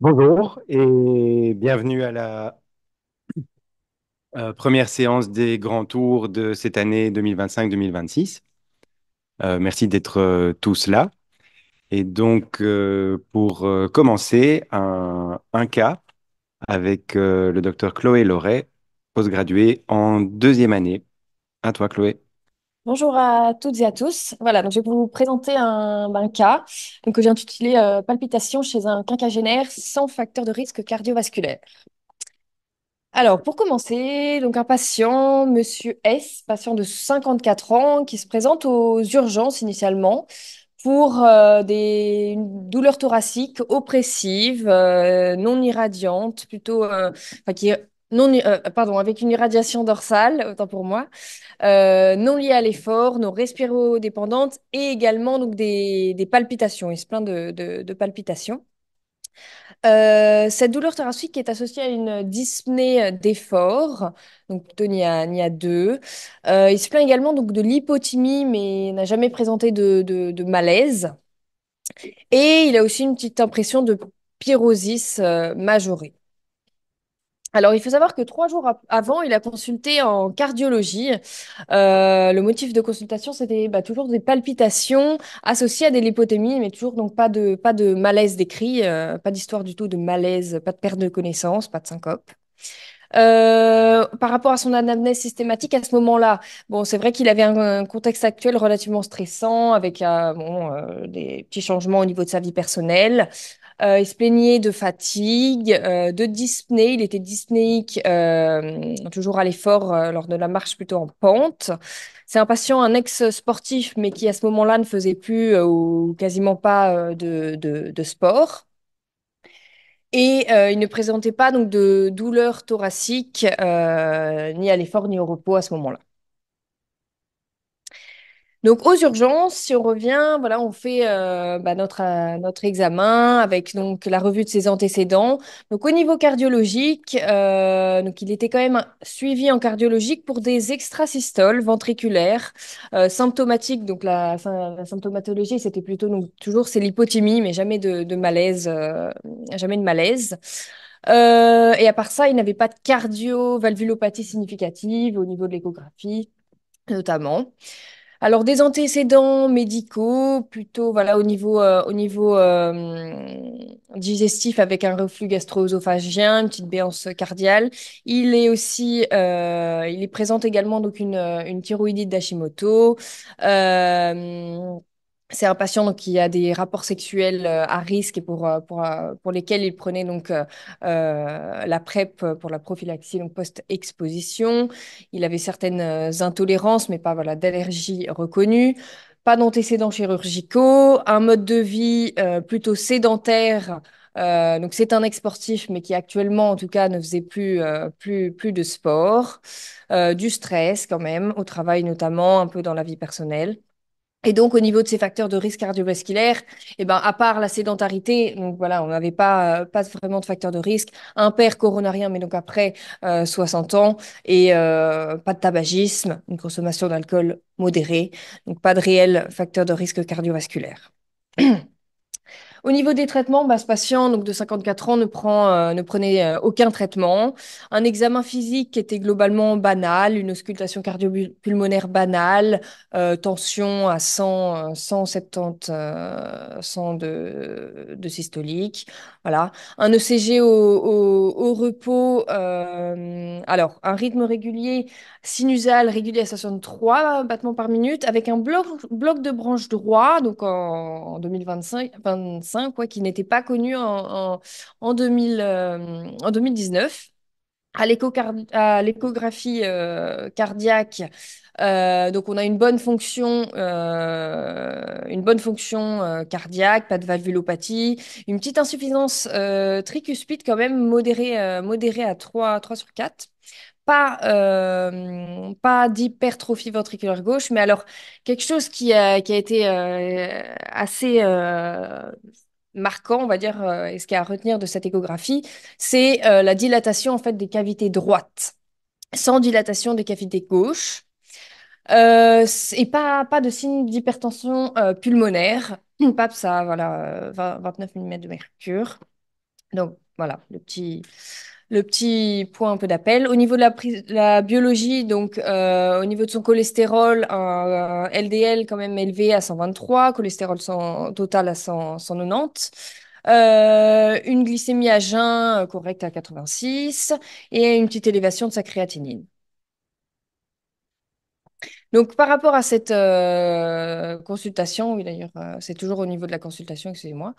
Bonjour et bienvenue à la première séance des grands tours de cette année 2025-2026. Merci d'être tous là. Et donc, pour commencer, un cas avec le docteur Chloé Loret, postgraduée en deuxième année. À toi, Chloé. Bonjour à toutes et à tous. Voilà, donc je vais vous présenter un cas que j'ai intitulé Palpitation chez un quinquagénaire sans facteur de risque cardiovasculaire. Alors, pour commencer, donc un patient, Monsieur S, patient de 54 ans, qui se présente aux urgences initialement pour une douleur thoracique oppressive, non irradiante, plutôt, enfin, qui est non, pardon, avec une irradiation dorsale, autant pour moi, non liées à l'effort, non respirodépendantes et également donc des palpitations. Il se plaint de palpitations. Cette douleur thoracique est associée à une dyspnée d'effort, donc plutôt il y a deux. Il se plaint également donc de l'hypothymie, mais n'a jamais présenté de malaise. Et il a aussi une petite impression de pyrosis majorée. Alors, il faut savoir que 3 jours avant, il a consulté en cardiologie. Le motif de consultation, c'était toujours des palpitations associées à des lipothémies, mais toujours donc pas de malaise décrit, pas d'histoire du tout de malaise, pas de perte de connaissance, pas de syncope. Par rapport à son anamnèse systématique à ce moment-là, bon, c'est vrai qu'il avait un contexte actuel relativement stressant avec des petits changements au niveau de sa vie personnelle. Il se plaignait de fatigue, de dyspnée. Il était dyspnéique toujours à l'effort lors de la marche plutôt en pente. C'est un patient, un ex-sportif, mais qui à ce moment-là ne faisait plus ou quasiment pas de sport. Et il ne présentait pas donc de douleur thoracique ni à l'effort ni au repos à ce moment-là. Donc aux urgences, si on revient, voilà, on fait notre examen avec donc la revue de ses antécédents. Donc au niveau cardiologique, donc il était quand même suivi en cardiologique pour des extrasystoles ventriculaires symptomatiques. Donc la symptomatologie, c'était plutôt donc toujours c'est l'hypothymie, mais jamais de malaise, jamais de malaise. Et à part ça, il n'avait pas de cardio-valvulopathie significative au niveau de l'échographie, notamment. Alors, des antécédents médicaux, plutôt voilà, au niveau digestif avec un reflux gastro-œsophagien, une petite béance cardiale. Il est présente également donc une thyroïdite d'Hashimoto. Euh, c'est un patient donc, qui a des rapports sexuels à risque et pour lesquels il prenait donc la PrEP pour la prophylaxie donc post-exposition. Il avait certaines intolérances, mais pas voilà, d'allergies reconnues. Pas d'antécédents chirurgicaux, un mode de vie plutôt sédentaire. Donc c'est un ex-sportif, mais qui actuellement, en tout cas, ne faisait plus de sport. Du stress quand même, au travail notamment, un peu dans la vie personnelle. Et donc, au niveau de ces facteurs de risque cardiovasculaire, eh ben, à part la sédentarité, donc voilà, on n'avait pas vraiment de facteurs de risque, un père coronarien, mais donc après 60 ans, et pas de tabagisme, une consommation d'alcool modérée, donc pas de réel facteur de risque cardiovasculaire. Au niveau des traitements, ce patient donc de 54 ans ne prenait aucun traitement. Un examen physique qui était globalement banal, une auscultation cardio-pulmonaire banale, tension à 100, 170, 100 de systolique. Voilà. Un ECG au repos. Alors, un rythme régulier, sinusal régulier à 63 battements par minute, avec un bloc de branche droit, donc en 2025, quoi, qui n'était pas connu en 2019. À l'échographie cardiaque, donc on a une bonne fonction cardiaque, pas de valvulopathie, une petite insuffisance tricuspide quand même modérée à 3 sur 4. Pas d'hypertrophie ventriculaire gauche, mais alors quelque chose qui a été assez marquant, on va dire, et ce qu'il y a à retenir de cette échographie, c'est la dilatation en fait des cavités droites, sans dilatation des cavités gauches, et pas de signe d'hypertension pulmonaire. PAP, ça, voilà, 29 mm de mercure. Donc voilà, le petit point un peu d'appel. Au niveau de la biologie, donc au niveau de son cholestérol, un LDL quand même élevé à 123, cholestérol total à 190. Une glycémie à jeun correcte à 86 et une petite élévation de sa créatinine. Donc, par rapport à cette consultation, oui d'ailleurs, c'est toujours au niveau de la consultation, excusez-moi.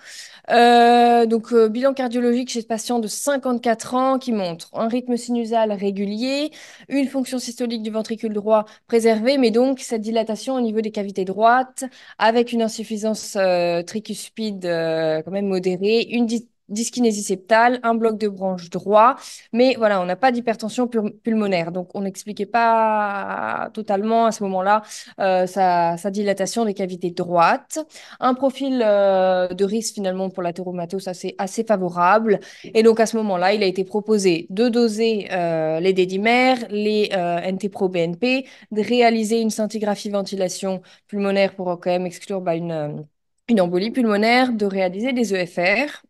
Bilan cardiologique chez ce patient de 54 ans qui montre un rythme sinusal régulier, une fonction systolique du ventricule droit préservée, mais donc cette dilatation au niveau des cavités droites, avec une insuffisance tricuspide quand même modérée, une dyskinésie septale, un bloc de branche droit, mais voilà, on n'a pas d'hypertension pulmonaire, donc on n'expliquait pas totalement à ce moment-là sa dilatation des cavités droites. Un profil de risque finalement pour l'athéromatose assez favorable. Et donc à ce moment-là, il a été proposé de doser les dédimères, les NT-proBNP, de réaliser une scintigraphie ventilation pulmonaire pour quand même exclure une embolie pulmonaire, de réaliser des EFR.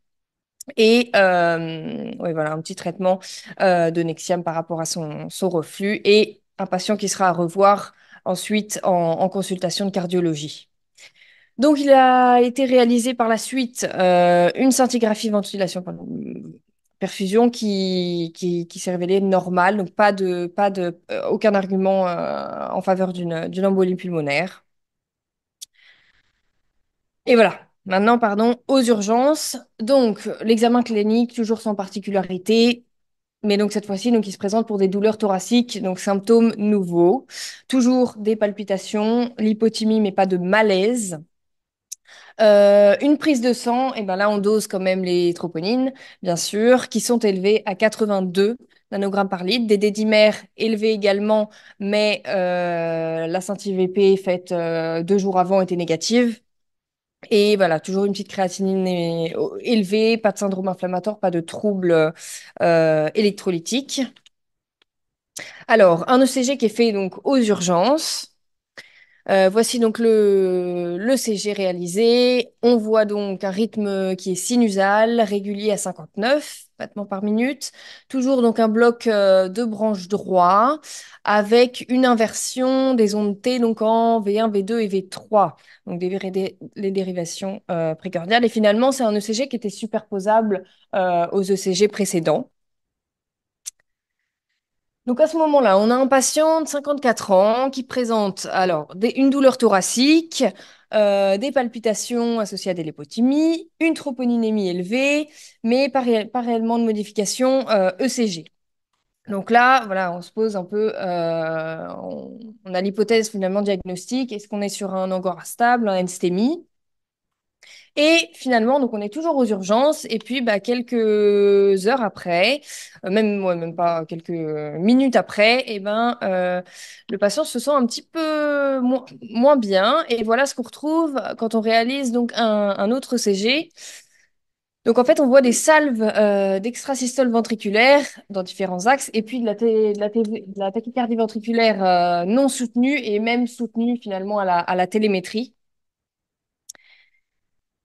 Et ouais, voilà, un petit traitement de Nexium par rapport à son reflux et un patient qui sera à revoir ensuite en consultation de cardiologie. Donc, il a été réalisé par la suite une scintigraphie ventilation pardon, perfusion qui s'est révélée normale, donc aucun argument en faveur d'une embolie pulmonaire. Et voilà. Maintenant, pardon, aux urgences. Donc, l'examen clinique, toujours sans particularité, mais donc cette fois-ci, donc, il se présente pour des douleurs thoraciques, donc symptômes nouveaux. Toujours des palpitations, l'hypothymie, mais pas de malaise. Une prise de sang, et ben là, on dose quand même les troponines, bien sûr, qui sont élevées à 82 nanogrammes par litre. Des dédimères élevés également, mais la scinti-IVP faite 2 jours avant était négative. Et voilà, toujours une petite créatinine élevée, pas de syndrome inflammatoire, pas de troubles électrolytiques. Alors, un ECG qui est fait donc aux urgences. Voici donc le CG réalisé. On voit donc un rythme qui est sinusal, régulier à 59 battements par minute. Toujours donc un bloc de branche droit avec une inversion des ondes T donc en V1, V2 et V3. Donc les dérivations précordiales. Et finalement, c'est un ECG qui était superposable aux ECG précédents. Donc à ce moment-là, on a un patient de 54 ans qui présente alors une douleur thoracique, des palpitations associées à des lipothymies, une troponinémie élevée, mais pas réellement de modification ECG. Donc là, voilà, on se pose un peu, on a l'hypothèse finalement diagnostique, est-ce qu'on est sur un angora stable, un NSTEMI? Et finalement, donc on est toujours aux urgences. Et puis, bah, quelques heures après, même pas quelques minutes après, et ben, le patient se sent un petit peu moins bien. Et voilà ce qu'on retrouve quand on réalise donc un autre CG. Donc en fait, on voit des salves d'extrasystole ventriculaire dans différents axes, et puis de la tachycardie ventriculaire non soutenue et même soutenue finalement à la télémétrie.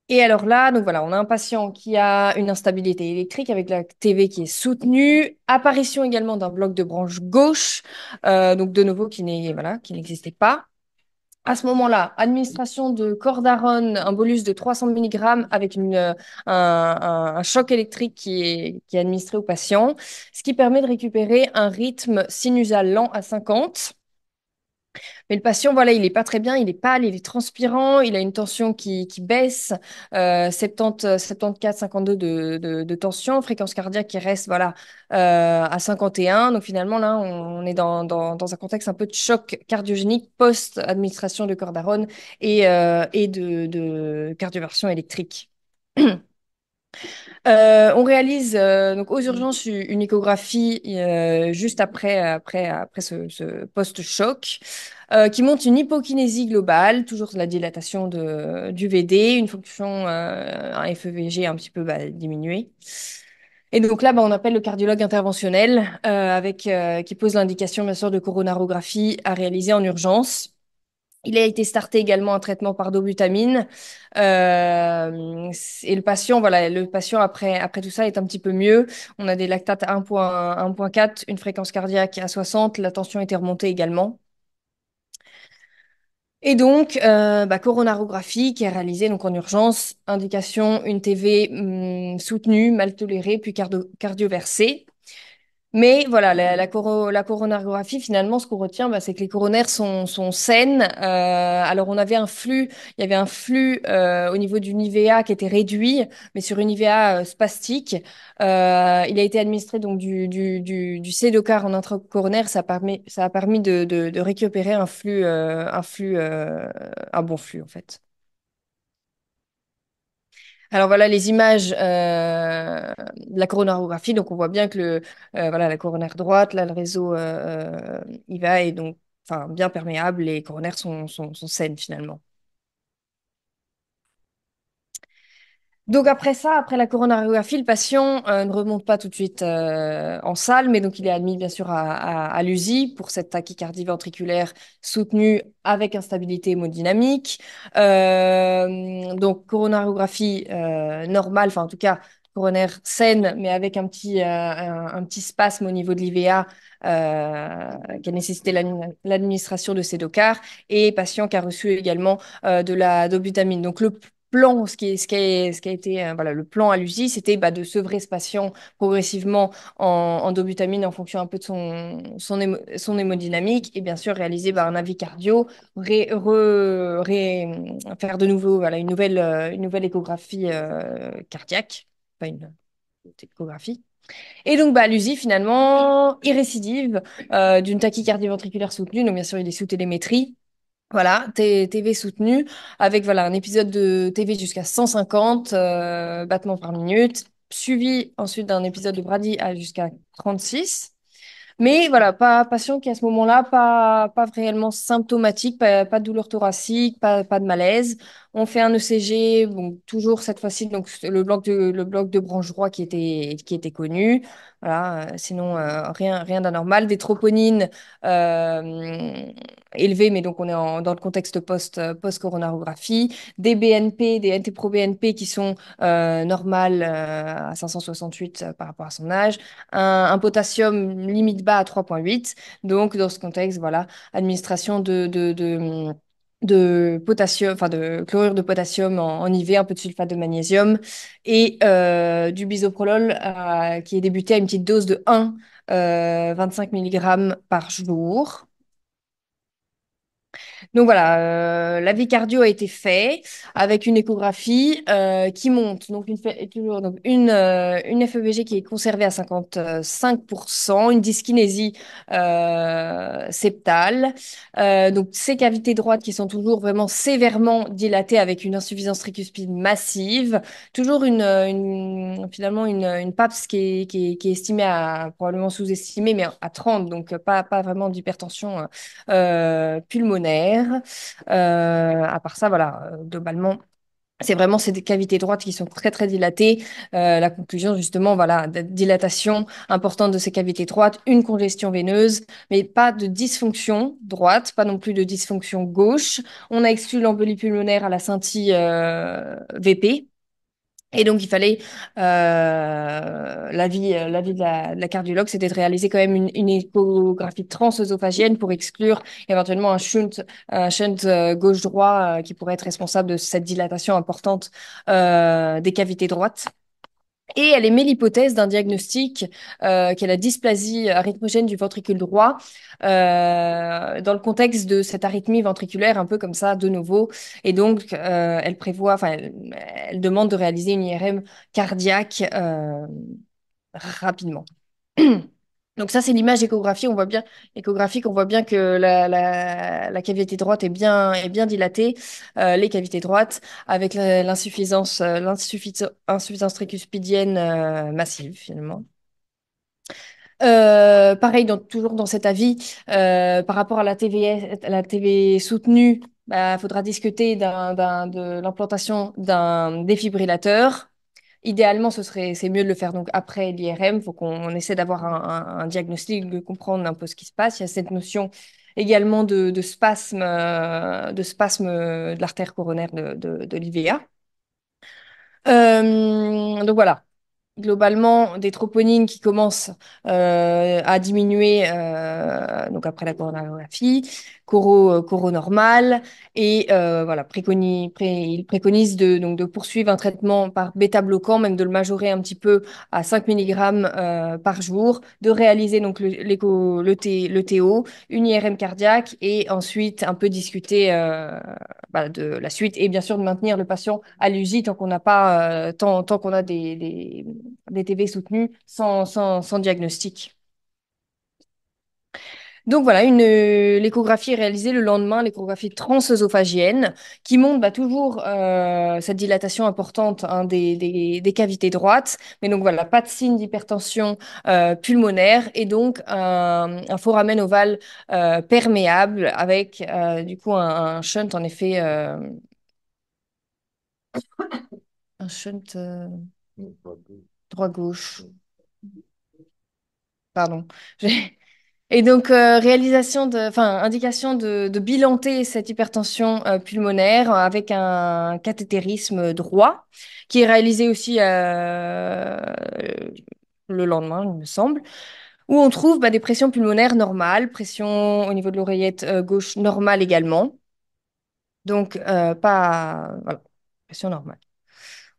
Et alors là, donc voilà, on a un patient qui a une instabilité électrique avec la TV qui est soutenue, apparition également d'un bloc de branche gauche, donc de nouveau qui n'existait pas. À ce moment-là, administration de cordarone, un bolus de 300 mg avec un choc électrique qui est administré au patient, ce qui permet de récupérer un rythme sinusal lent à 50. Mais le patient, voilà, il n'est pas très bien, il est pâle, il est transpirant, il a une tension qui baisse, 70, 74, 52 de tension, fréquence cardiaque qui reste voilà, à 51. Donc finalement, là, on est dans un contexte un peu de choc cardiogénique post-administration de cordarone et de cardioversion électrique. On réalise donc aux urgences une échographie juste après ce post-choc qui montre une hypokinésie globale, toujours la dilatation du VD, une fonction, un FEVG un petit peu diminué. Et donc là, on appelle le cardiologue interventionnel qui pose l'indication bien sûr de coronarographie à réaliser en urgence. Il a été starté également un traitement par dobutamine. Et le patient, voilà, le patient après tout ça est un petit peu mieux. On a des lactates à 1,4, une fréquence cardiaque à 60, la tension était remontée également. Et donc, coronarographie qui est réalisée donc en urgence, indication une TV soutenue, mal tolérée, puis cardioversée. Mais voilà, la coronarographie, finalement, ce qu'on retient, c'est que les coronaires sont saines. Alors, il y avait un flux au niveau du IVA qui était réduit, mais sur une IVA spastique. Il a été administré donc du Sédocar en intracoronaire. Ça a permis de récupérer un bon flux, en fait. Alors voilà les images de la coronarographie. Donc on voit bien que voilà, la coronaire droite, là le réseau IVA est donc enfin, bien perméable. Les coronaires sont saines finalement. Donc après ça, après la coronarographie, le patient ne remonte pas tout de suite en salle, mais donc il est admis bien sûr à l'USI pour cette tachycardie ventriculaire soutenue avec instabilité hémodynamique. Donc coronarographie normale, enfin en tout cas coronaire saine, mais avec un petit spasme au niveau de l'IVA qui a nécessité l'administration de Sédocar et patient qui a reçu également de la dobutamine. Donc le plan, ce qui a été voilà, le plan à l'USI, c'était de sevrer ce patient progressivement en dobutamine en fonction un peu de son hémodynamique et bien sûr réaliser un avis cardio, faire de nouveau voilà, une nouvelle échographie cardiaque, pas une échographie. Et donc, l'USI, finalement, il récidive d'une tachycardie ventriculaire soutenue. Donc, bien sûr, il est sous télémétrie. Voilà, TV soutenu avec voilà, un épisode de TV jusqu'à 150 battements par minute, suivi ensuite d'un épisode de Brady à jusqu'à 36. Mais voilà, pas patient qui à ce moment-là, pas réellement symptomatique, pas de douleur thoracique, pas de malaise. On fait un ECG, bon, toujours cette fois-ci, donc le bloc de branche droit qui était connu. Voilà, sinon, rien d'anormal. Des troponines élevées, mais donc on est dans le contexte post-coronarographie. Des BNP, des NT-proBNP qui sont normales à 568 par rapport à son âge un potassium limite bas à 3,8. Donc, dans ce contexte, voilà, administration de potassium, enfin de chlorure de potassium en IV, un peu de sulfate de magnésium et du bisoprolol qui est débuté à une petite dose de 25 mg par jour. Donc voilà, l'avis cardio a été fait avec une échographie qui monte. Donc toujours donc une FEVG qui est conservée à 55%, une dyskinésie septale. Donc ces cavités droites qui sont toujours vraiment sévèrement dilatées avec une insuffisance tricuspide massive. Toujours finalement une PAPS qui est estimée à probablement sous-estimée, mais à 30, donc pas vraiment d'hypertension pulmonaire. À part ça, voilà, globalement, c'est vraiment ces cavités droites qui sont très très dilatées. La conclusion, justement, voilà, dilatation importante de ces cavités droites, une congestion veineuse, mais pas de dysfonction droite, pas non plus de dysfonction gauche. On a exclu l'embolie pulmonaire à la scintille VP. Et donc, il fallait, l'avis de la cardiologue, c'était de réaliser quand même une échographie transœsophagienne pour exclure éventuellement un shunt gauche-droit qui pourrait être responsable de cette dilatation importante des cavités droites. Et elle émet l'hypothèse d'un diagnostic qui est la dysplasie arythmogène du ventricule droit dans le contexte de cette arythmie ventriculaire un peu comme ça de nouveau. Et donc, elle demande de réaliser une IRM cardiaque rapidement. Donc ça, c'est l'image échographique. On voit bien que la cavité droite est bien dilatée, les cavités droites, avec insuffisance tricuspidienne massive, finalement. Pareil, toujours dans cet avis, par rapport à la TV soutenue, il faudra discuter de l'implantation d'un défibrillateur. Idéalement, c'est mieux de le faire donc après l'IRM. Il faut qu'on essaie d'avoir un diagnostic, de comprendre un peu ce qui se passe. Il y a cette notion également de spasmes de l'artère coronaire de l'IVA. Donc voilà, globalement des troponines qui commencent à diminuer donc après la coronarographie, coro normal et voilà, il préconise donc de poursuivre un traitement par bêta-bloquant, même de le majorer un petit peu à 5 mg par jour, de réaliser donc le TO, une IRM cardiaque et ensuite un peu discuter de la suite et bien sûr de maintenir le patient à l'USI tant qu'on n'a pas tant qu'on a des TV soutenus sans diagnostic. Donc voilà, l'échographie est réalisée le lendemain, l'échographie transœsophagienne, qui montre toujours cette dilatation importante hein, des cavités droites. Mais donc voilà, pas de signe d'hypertension pulmonaire et donc un foramen ovale perméable avec du coup un shunt en effet, un shunt droit-gauche. Pardon. Et donc, indication de bilanter cette hypertension pulmonaire avec un cathétérisme droit, qui est réalisé aussi le lendemain, il me semble, où on trouve des pressions pulmonaires normales, pression au niveau de l'oreillette gauche normale également. Donc, pas... Voilà, pression normale.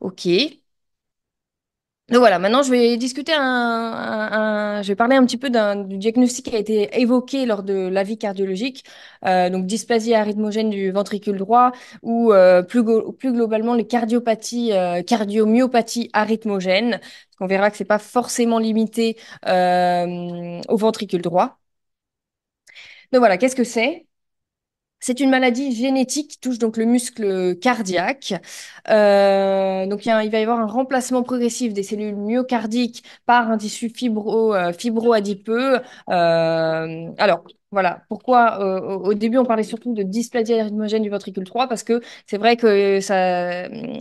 OK. Donc voilà, maintenant je vais discuter je vais parler un petit peu du diagnostic qui a été évoqué lors de l'avis cardiologique, donc dysplasie arythmogène du ventricule droit ou plus globalement les cardiopathies, cardiomyopathies arythmogènes, parce qu'on verra que c'est pas forcément limité au ventricule droit. Donc voilà, qu'est-ce que c'est? C'est une maladie génétique qui touche donc le muscle cardiaque. Donc il va y avoir un remplacement progressif des cellules myocardiques par un tissu fibro-adipeux. Alors voilà, pourquoi au début on parlait surtout de dysplasie arythmogène du ventricule droit parce que c'est vrai que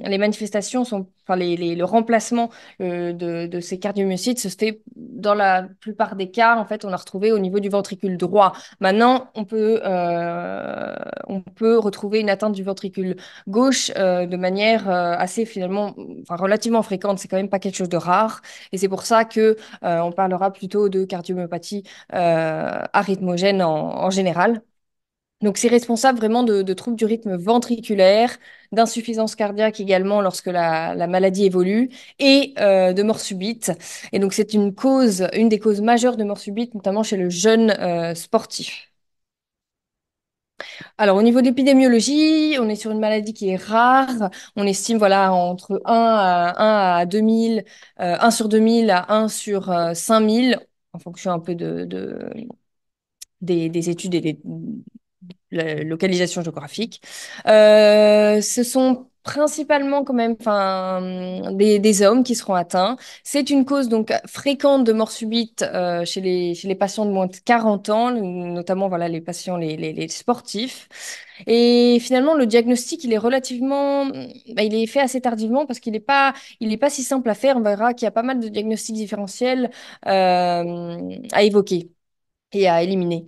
les manifestations sont, enfin le remplacement de ces cardiomyocytes se fait dans la plupart des cas en fait on a retrouvé au niveau du ventricule droit. Maintenant, on peut retrouver une atteinte du ventricule gauche de manière assez finalement, enfin relativement fréquente. C'est quand même pas quelque chose de rare, et c'est pour ça que on parlera plutôt de cardiomyopathie arythmogène en général. Donc, c'est responsable vraiment de troubles du rythme ventriculaire, d'insuffisance cardiaque également lorsque la maladie évolue, et de mort subite. Et donc, c'est une des causes majeures de mort subite, notamment chez le jeune sportif. Alors, au niveau de l'épidémiologie, on est sur une maladie qui est rare. On estime, voilà, entre 1 à 2000, 1 sur 2000 à 1 sur 5000, en fonction un peu des études et la localisation géographique. Ce sont principalement quand même enfin, des hommes qui seront atteints. C'est une cause donc fréquente de mort subite chez les patients de moins de 40 ans, notamment voilà, les patients, les sportifs. Et finalement, le diagnostic, il est relativement, il est fait assez tardivement parce il est pas si simple à faire. On verra qu'il y a pas mal de diagnostics différentiels à évoquer et à éliminer.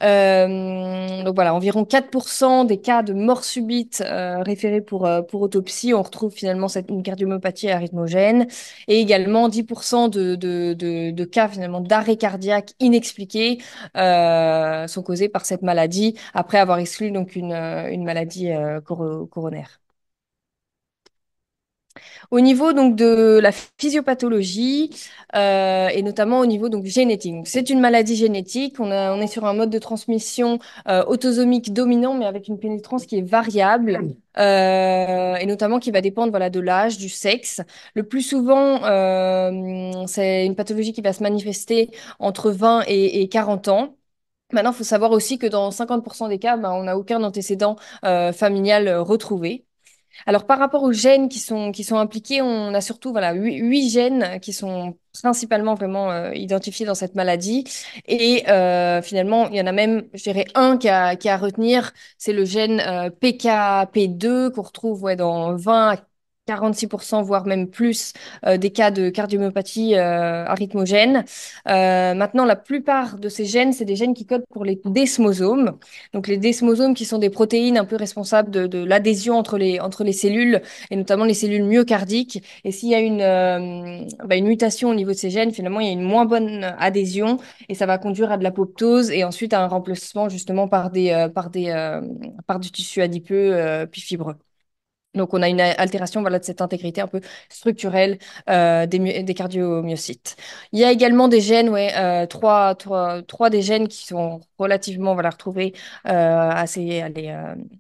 Donc voilà, environ 4% des cas de mort subite référés pour autopsie, on retrouve finalement une cardiomyopathie arythmogène et également 10% de cas finalement d'arrêt cardiaque inexpliqué sont causés par cette maladie après avoir exclu donc une maladie coronaire. Au niveau donc de la physiopathologie et notamment au niveau donc génétique. Donc, c'est une maladie génétique. On est sur un mode de transmission autosomique dominant, mais avec une pénétrance qui est variable et notamment qui va dépendre voilà de l'âge, du sexe. Le plus souvent, c'est une pathologie qui va se manifester entre 20 et 40 ans. Maintenant, il faut savoir aussi que dans 50% des cas, on n'a aucun antécédent familial retrouvé. Alors, par rapport aux gènes qui sont impliqués, on a surtout voilà, 8 gènes qui sont principalement vraiment identifiés dans cette maladie. Et finalement, il y en a même, je dirais, un qui a à retenir, c'est le gène PKP2 qu'on retrouve ouais, dans 20 46%, voire même plus, des cas de cardiomyopathie arythmogène. Maintenant, la plupart de ces gènes, c'est des gènes qui codent pour les desmosomes. Donc, les desmosomes qui sont des protéines un peu responsables de l'adhésion entre les cellules, et notamment les cellules myocardiques. Et s'il y a une mutation au niveau de ces gènes, finalement, il y a une moins bonne adhésion et ça va conduire à de l'apoptose et ensuite à un remplacement justement par du tissu adipeux puis fibreux. Donc, on a une altération voilà, de cette intégrité un peu structurelle des cardiomyocytes. Il y a également des gènes, ouais, trois des gènes qui sont relativement voilà, retrouvés allez,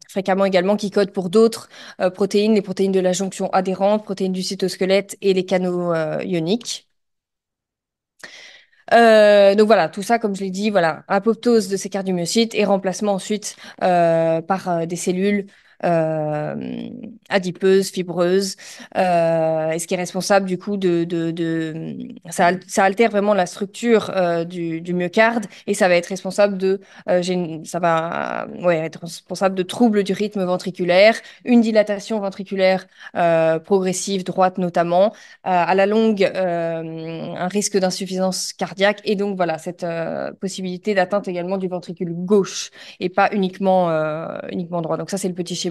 fréquemment également, qui codent pour d'autres protéines, les protéines de la jonction adhérente, protéines du cytosquelette et les canaux ioniques. Donc voilà, tout ça, comme je l'ai dit, voilà, apoptose de ces cardiomyocytes et remplacement ensuite par des cellules euh, adipeuses, fibreuses, et ce qui est responsable du coup ça altère vraiment la structure du myocarde et ça va être responsable ça va ouais, être responsable de troubles du rythme ventriculaire, une dilatation ventriculaire progressive droite notamment à la longue un risque d'insuffisance cardiaque et donc voilà cette possibilité d'atteinte également du ventricule gauche et pas uniquement droit. Donc ça c'est le petit schéma.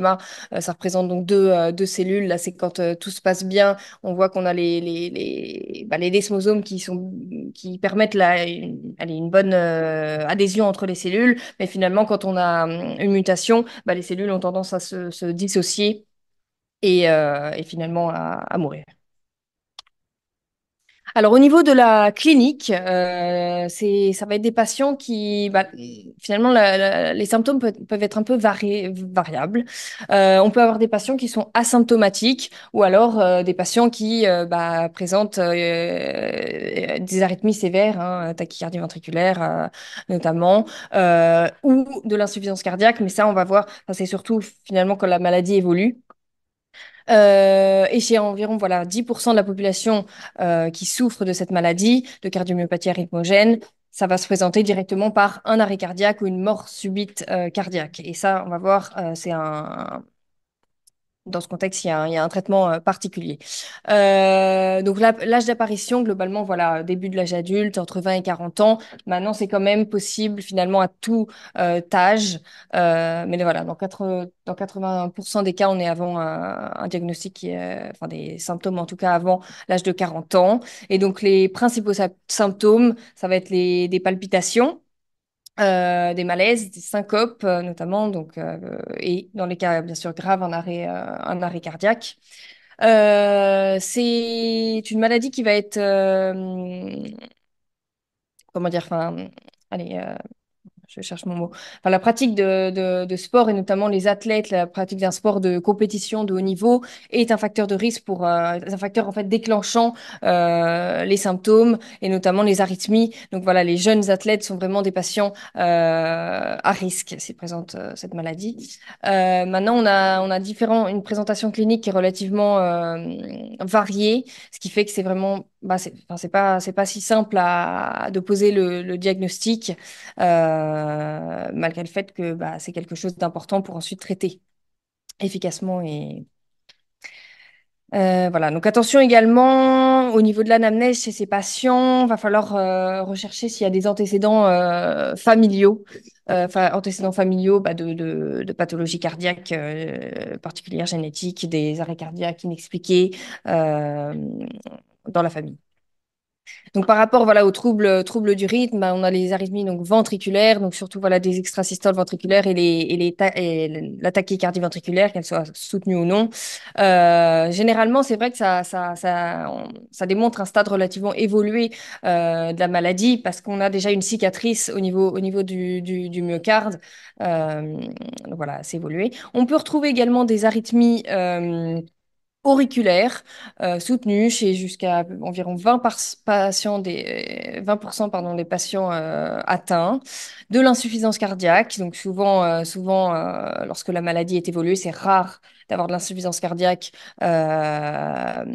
Ça représente donc deux cellules. Là c'est quand tout se passe bien, on voit qu'on a les desmosomes qui permettent une bonne adhésion entre les cellules. Mais finalement quand on a une mutation, les cellules ont tendance à se dissocier et finalement à mourir. Alors, au niveau de la clinique, ça va être des patients finalement, les symptômes peuvent être un peu variables. On peut avoir des patients qui sont asymptomatiques ou alors des patients qui présentent des arythmies sévères, hein, tachycardie ventriculaire notamment, ou de l'insuffisance cardiaque. Mais ça, on va voir, enfin, c'est surtout finalement quand la maladie évolue. Et chez environ voilà, 10% de la population qui souffre de cette maladie, de cardiomyopathie arythmogène, ça va se présenter directement par un arrêt cardiaque ou une mort subite cardiaque. Et ça, on va voir, dans ce contexte, il y a un traitement particulier. Donc l'âge d'apparition, globalement, voilà, début de l'âge adulte, entre 20 et 40 ans. Maintenant, c'est quand même possible finalement à tout âge. Mais voilà, dans 80% des cas, on est avant un diagnostic enfin des symptômes en tout cas avant l'âge de 40 ans. Et donc les principaux symptômes, ça va être des palpitations des malaises, des syncopes notamment, et dans les cas bien sûr graves, un arrêt cardiaque. C'est une maladie qui va être, comment dire, enfin, allez, je cherche mon mot. Enfin, la pratique de sport et notamment les athlètes, la pratique d'un sport de compétition de haut niveau est un facteur de risque un facteur en fait déclenchant les symptômes et notamment les arythmies. Donc voilà, les jeunes athlètes sont vraiment des patients à risque s'ils présentent cette maladie. Maintenant, une présentation clinique qui est relativement variée, ce qui fait que c'est vraiment, enfin, c'est pas si simple de poser le diagnostic malgré le fait que c'est quelque chose d'important pour ensuite traiter efficacement. Voilà. Donc attention également au niveau de l'anamnèse chez ces patients, va falloir rechercher s'il y a des antécédents familiaux, enfin antécédents familiaux de pathologies cardiaques particulières génétiques, des arrêts cardiaques inexpliqués euh, dans la famille. Donc par rapport voilà aux troubles du rythme, on a les arythmies donc ventriculaires, donc surtout voilà des extrasystoles ventriculaires et la tachycardie ventriculaire, qu'elle soit soutenue ou non. Généralement, c'est vrai que ça démontre un stade relativement évolué de la maladie parce qu'on a déjà une cicatrice au niveau du myocarde. Donc voilà, c'est évolué. On peut retrouver également des arythmies auriculaire soutenu chez jusqu'à environ 20% pardon, des patients atteints, de l'insuffisance cardiaque. Donc souvent lorsque la maladie est évoluée, c'est rare d'avoir de l'insuffisance cardiaque à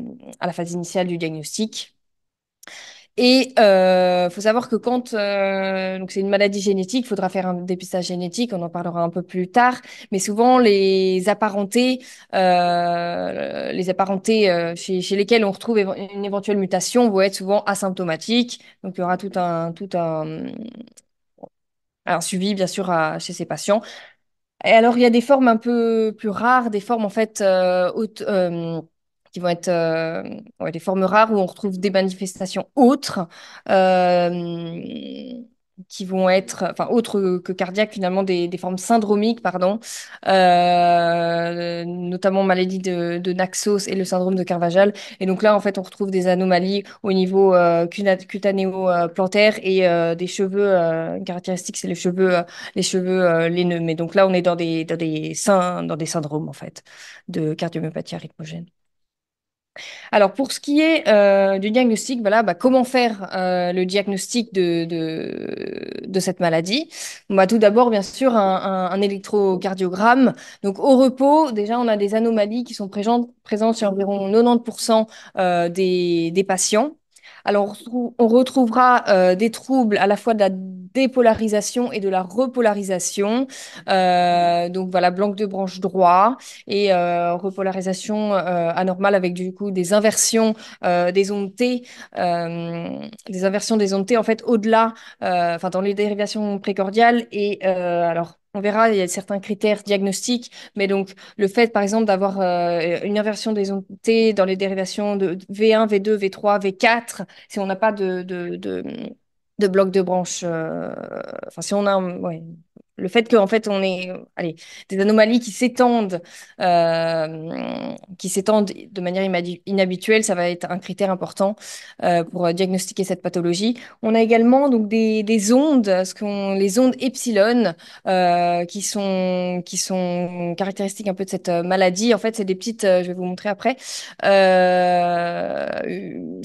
la phase initiale du diagnostic. Et faut savoir que quand donc c'est une maladie génétique, il faudra faire un dépistage génétique, on en parlera un peu plus tard, mais souvent les apparentés chez lesquelles on retrouve une éventuelle mutation vont être souvent asymptomatiques. Donc il y aura un suivi bien sûr chez ces patients. Et alors, il y a des formes un peu plus rares, des formes en fait qui vont être ouais, des formes rares où on retrouve des manifestations autres euh, qui vont être, enfin autres que cardiaques finalement, des formes syndromiques, pardon, notamment maladie de Naxos et le syndrome de Carvajal. Et donc là, en fait, on retrouve des anomalies au niveau cutanéo-plantaire et des cheveux. Une caractéristique, c'est les cheveux laineux. Mais donc là, on est dans des syndromes, en fait, de cardiomyopathie arythmogène. Alors, pour ce qui est du diagnostic, voilà, bah, comment faire le diagnostic de cette maladie? Bah, tout d'abord, bien sûr, un électrocardiogramme. Donc, au repos, déjà, on a des anomalies qui sont présentes chez environ 90% des patients. Alors, on retrouvera des troubles à la fois de la dépolarisation et de la repolarisation. Donc, voilà, blanc de branche droit et repolarisation anormale avec du coup des ondes T, des inversions des ondes T en fait au-delà, enfin dans les dérivations précordiales et alors. On verra, il y a certains critères diagnostiques, mais donc le fait, par exemple, d'avoir une inversion des ondes T dans les dérivations de V1, V2, V3, V4, si on n'a pas de bloc de branche, enfin si on a, ouais, le fait qu'en fait on ait, allez, des anomalies qui s'étendent de manière inhabituelle, ça va être un critère important pour diagnostiquer cette pathologie. On a également donc des ondes, les ondes epsilon, qui sont caractéristiques un peu de cette maladie. En fait, c'est des petites, je vais vous montrer après.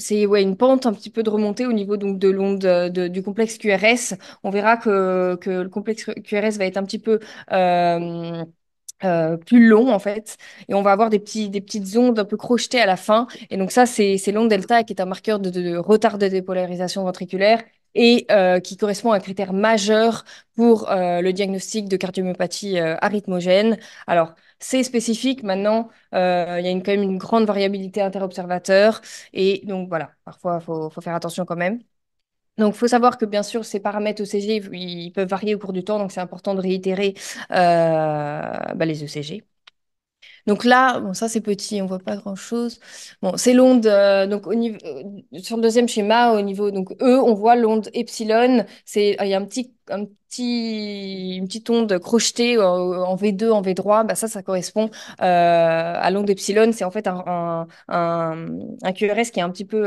C'est ouais, une pente un petit peu de remontée au niveau donc de l'onde du complexe QRS. On verra que le complexe QRS va être un petit peu plus long en fait, et on va avoir des petites ondes un peu crochetées à la fin. Et donc ça, c'est l'onde delta qui est un marqueur de retard de dépolarisation ventriculaire et qui correspond à un critère majeur pour le diagnostic de cardiomyopathie arythmogène. Alors, c'est spécifique. Maintenant, il y a quand même une grande variabilité interobservateur. Et donc, voilà, parfois, faut faire attention quand même. Donc, il faut savoir que bien sûr, ces paramètres ECG, ils peuvent varier au cours du temps, donc c'est important de réitérer les ECG. Donc là, bon, ça c'est petit, on voit pas grand-chose. Bon, c'est l'onde, donc au niveau, sur le deuxième schéma, au niveau, donc E, on voit l'onde epsilon, il y a une petite onde crochetée en V2, en V3, bah ça correspond à l'onde epsilon, c'est en fait un QRS qui est un petit peu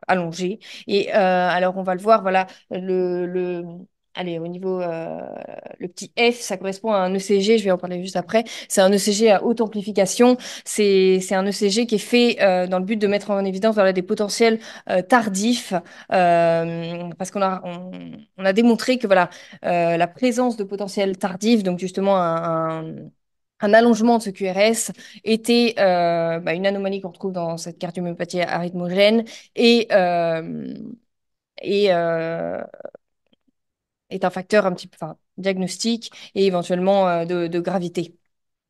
allongé. Et alors on va le voir, voilà, allez, au niveau, le petit F, ça correspond à un ECG, je vais en parler juste après. C'est un ECG à haute amplification. C'est un ECG qui est fait dans le but de mettre en évidence voilà, des potentiels tardifs, parce on a démontré que voilà, la présence de potentiels tardifs, donc justement un allongement de ce QRS, était une anomalie qu'on retrouve dans cette cardiomyopathie arythmogène et, euh, et est un facteur un petit peu enfin, diagnostique et éventuellement de gravité.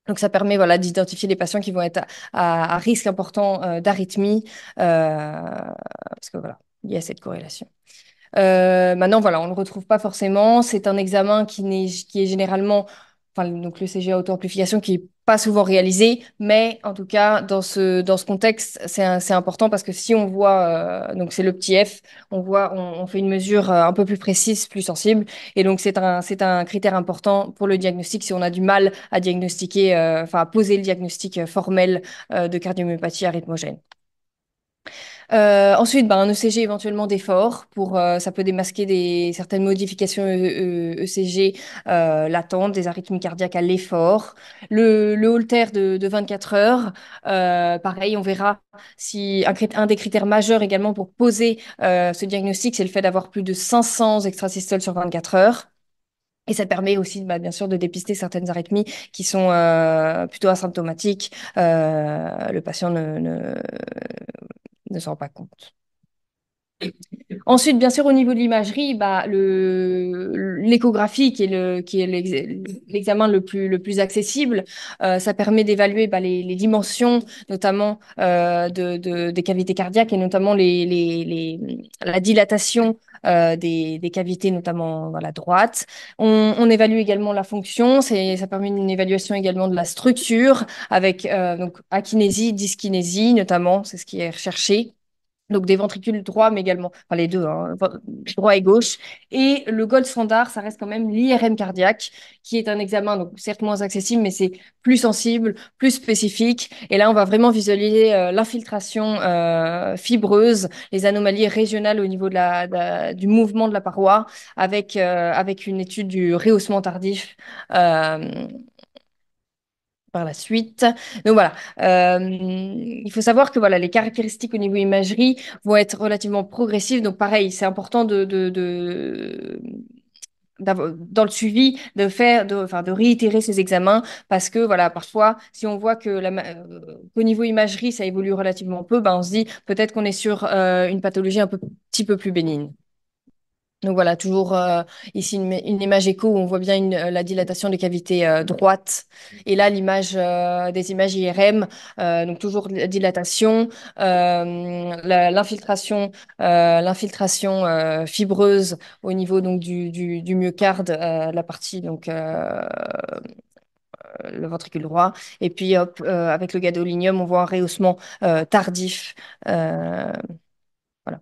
Donc, ça permet voilà, d'identifier les patients qui vont être à risque important d'arythmie, parce que voilà, il y a cette corrélation. Maintenant, voilà, on ne le retrouve pas forcément. C'est un examen qui est généralement, enfin, donc le CG à auto-amplification qui est pas souvent réalisé, mais en tout cas, dans ce contexte, c'est important parce que si on voit, donc c'est le petit F, on fait une mesure un peu plus précise, plus sensible, et donc c'est un critère important pour le diagnostic si on a du mal à diagnostiquer, enfin, à poser le diagnostic formel de cardiomyopathie arythmogène. Ensuite, un ECG éventuellement d'effort ça peut démasquer certaines modifications ECG latentes, des arythmies cardiaques à l'effort. Le Holter de 24 heures, pareil, on verra si un des critères majeurs également pour poser ce diagnostic, c'est le fait d'avoir plus de 500 extrasystoles sur 24 heures. Et ça permet aussi, bien sûr, de dépister certaines arythmies qui sont plutôt asymptomatiques. Le patient ne s'en rend pas compte. Ensuite, bien sûr, au niveau de l'imagerie, bah, l'échographie, qui est l'examen le plus accessible, ça permet d'évaluer bah, les dimensions, notamment des cavités cardiaques et notamment la dilatation des cavités, notamment dans la droite. On évalue également la fonction, ça permet une évaluation également de la structure avec donc akinésie, dyskinésie, notamment, c'est ce qui est recherché. Donc des ventricules droits, mais également, enfin les deux, hein, droit et gauche. Et le gold standard, ça reste quand même l'IRM cardiaque, qui est un examen, donc certes moins accessible, mais c'est plus sensible, plus spécifique. Et là, on va vraiment visualiser l'infiltration fibreuse, les anomalies régionales au niveau du mouvement de la paroi, avec une étude du rehaussement tardif. euh, par la suite. Donc voilà, il faut savoir que voilà, les caractéristiques au niveau imagerie vont être relativement progressives. Donc pareil, c'est important dans le suivi enfin, de réitérer ces examens parce que voilà, parfois, si on voit que qu'au niveau imagerie, ça évolue relativement peu, ben, on se dit peut-être qu'on est sur une pathologie petit peu plus bénigne. Donc voilà, toujours ici une image écho où on voit bien la dilatation des cavités droites. Et là, des images IRM, donc toujours la dilatation, l'infiltration fibreuse au niveau donc du myocarde, la partie donc le ventricule droit. Et puis hop, avec le gadolinium, on voit un rehaussement tardif. euh, voilà.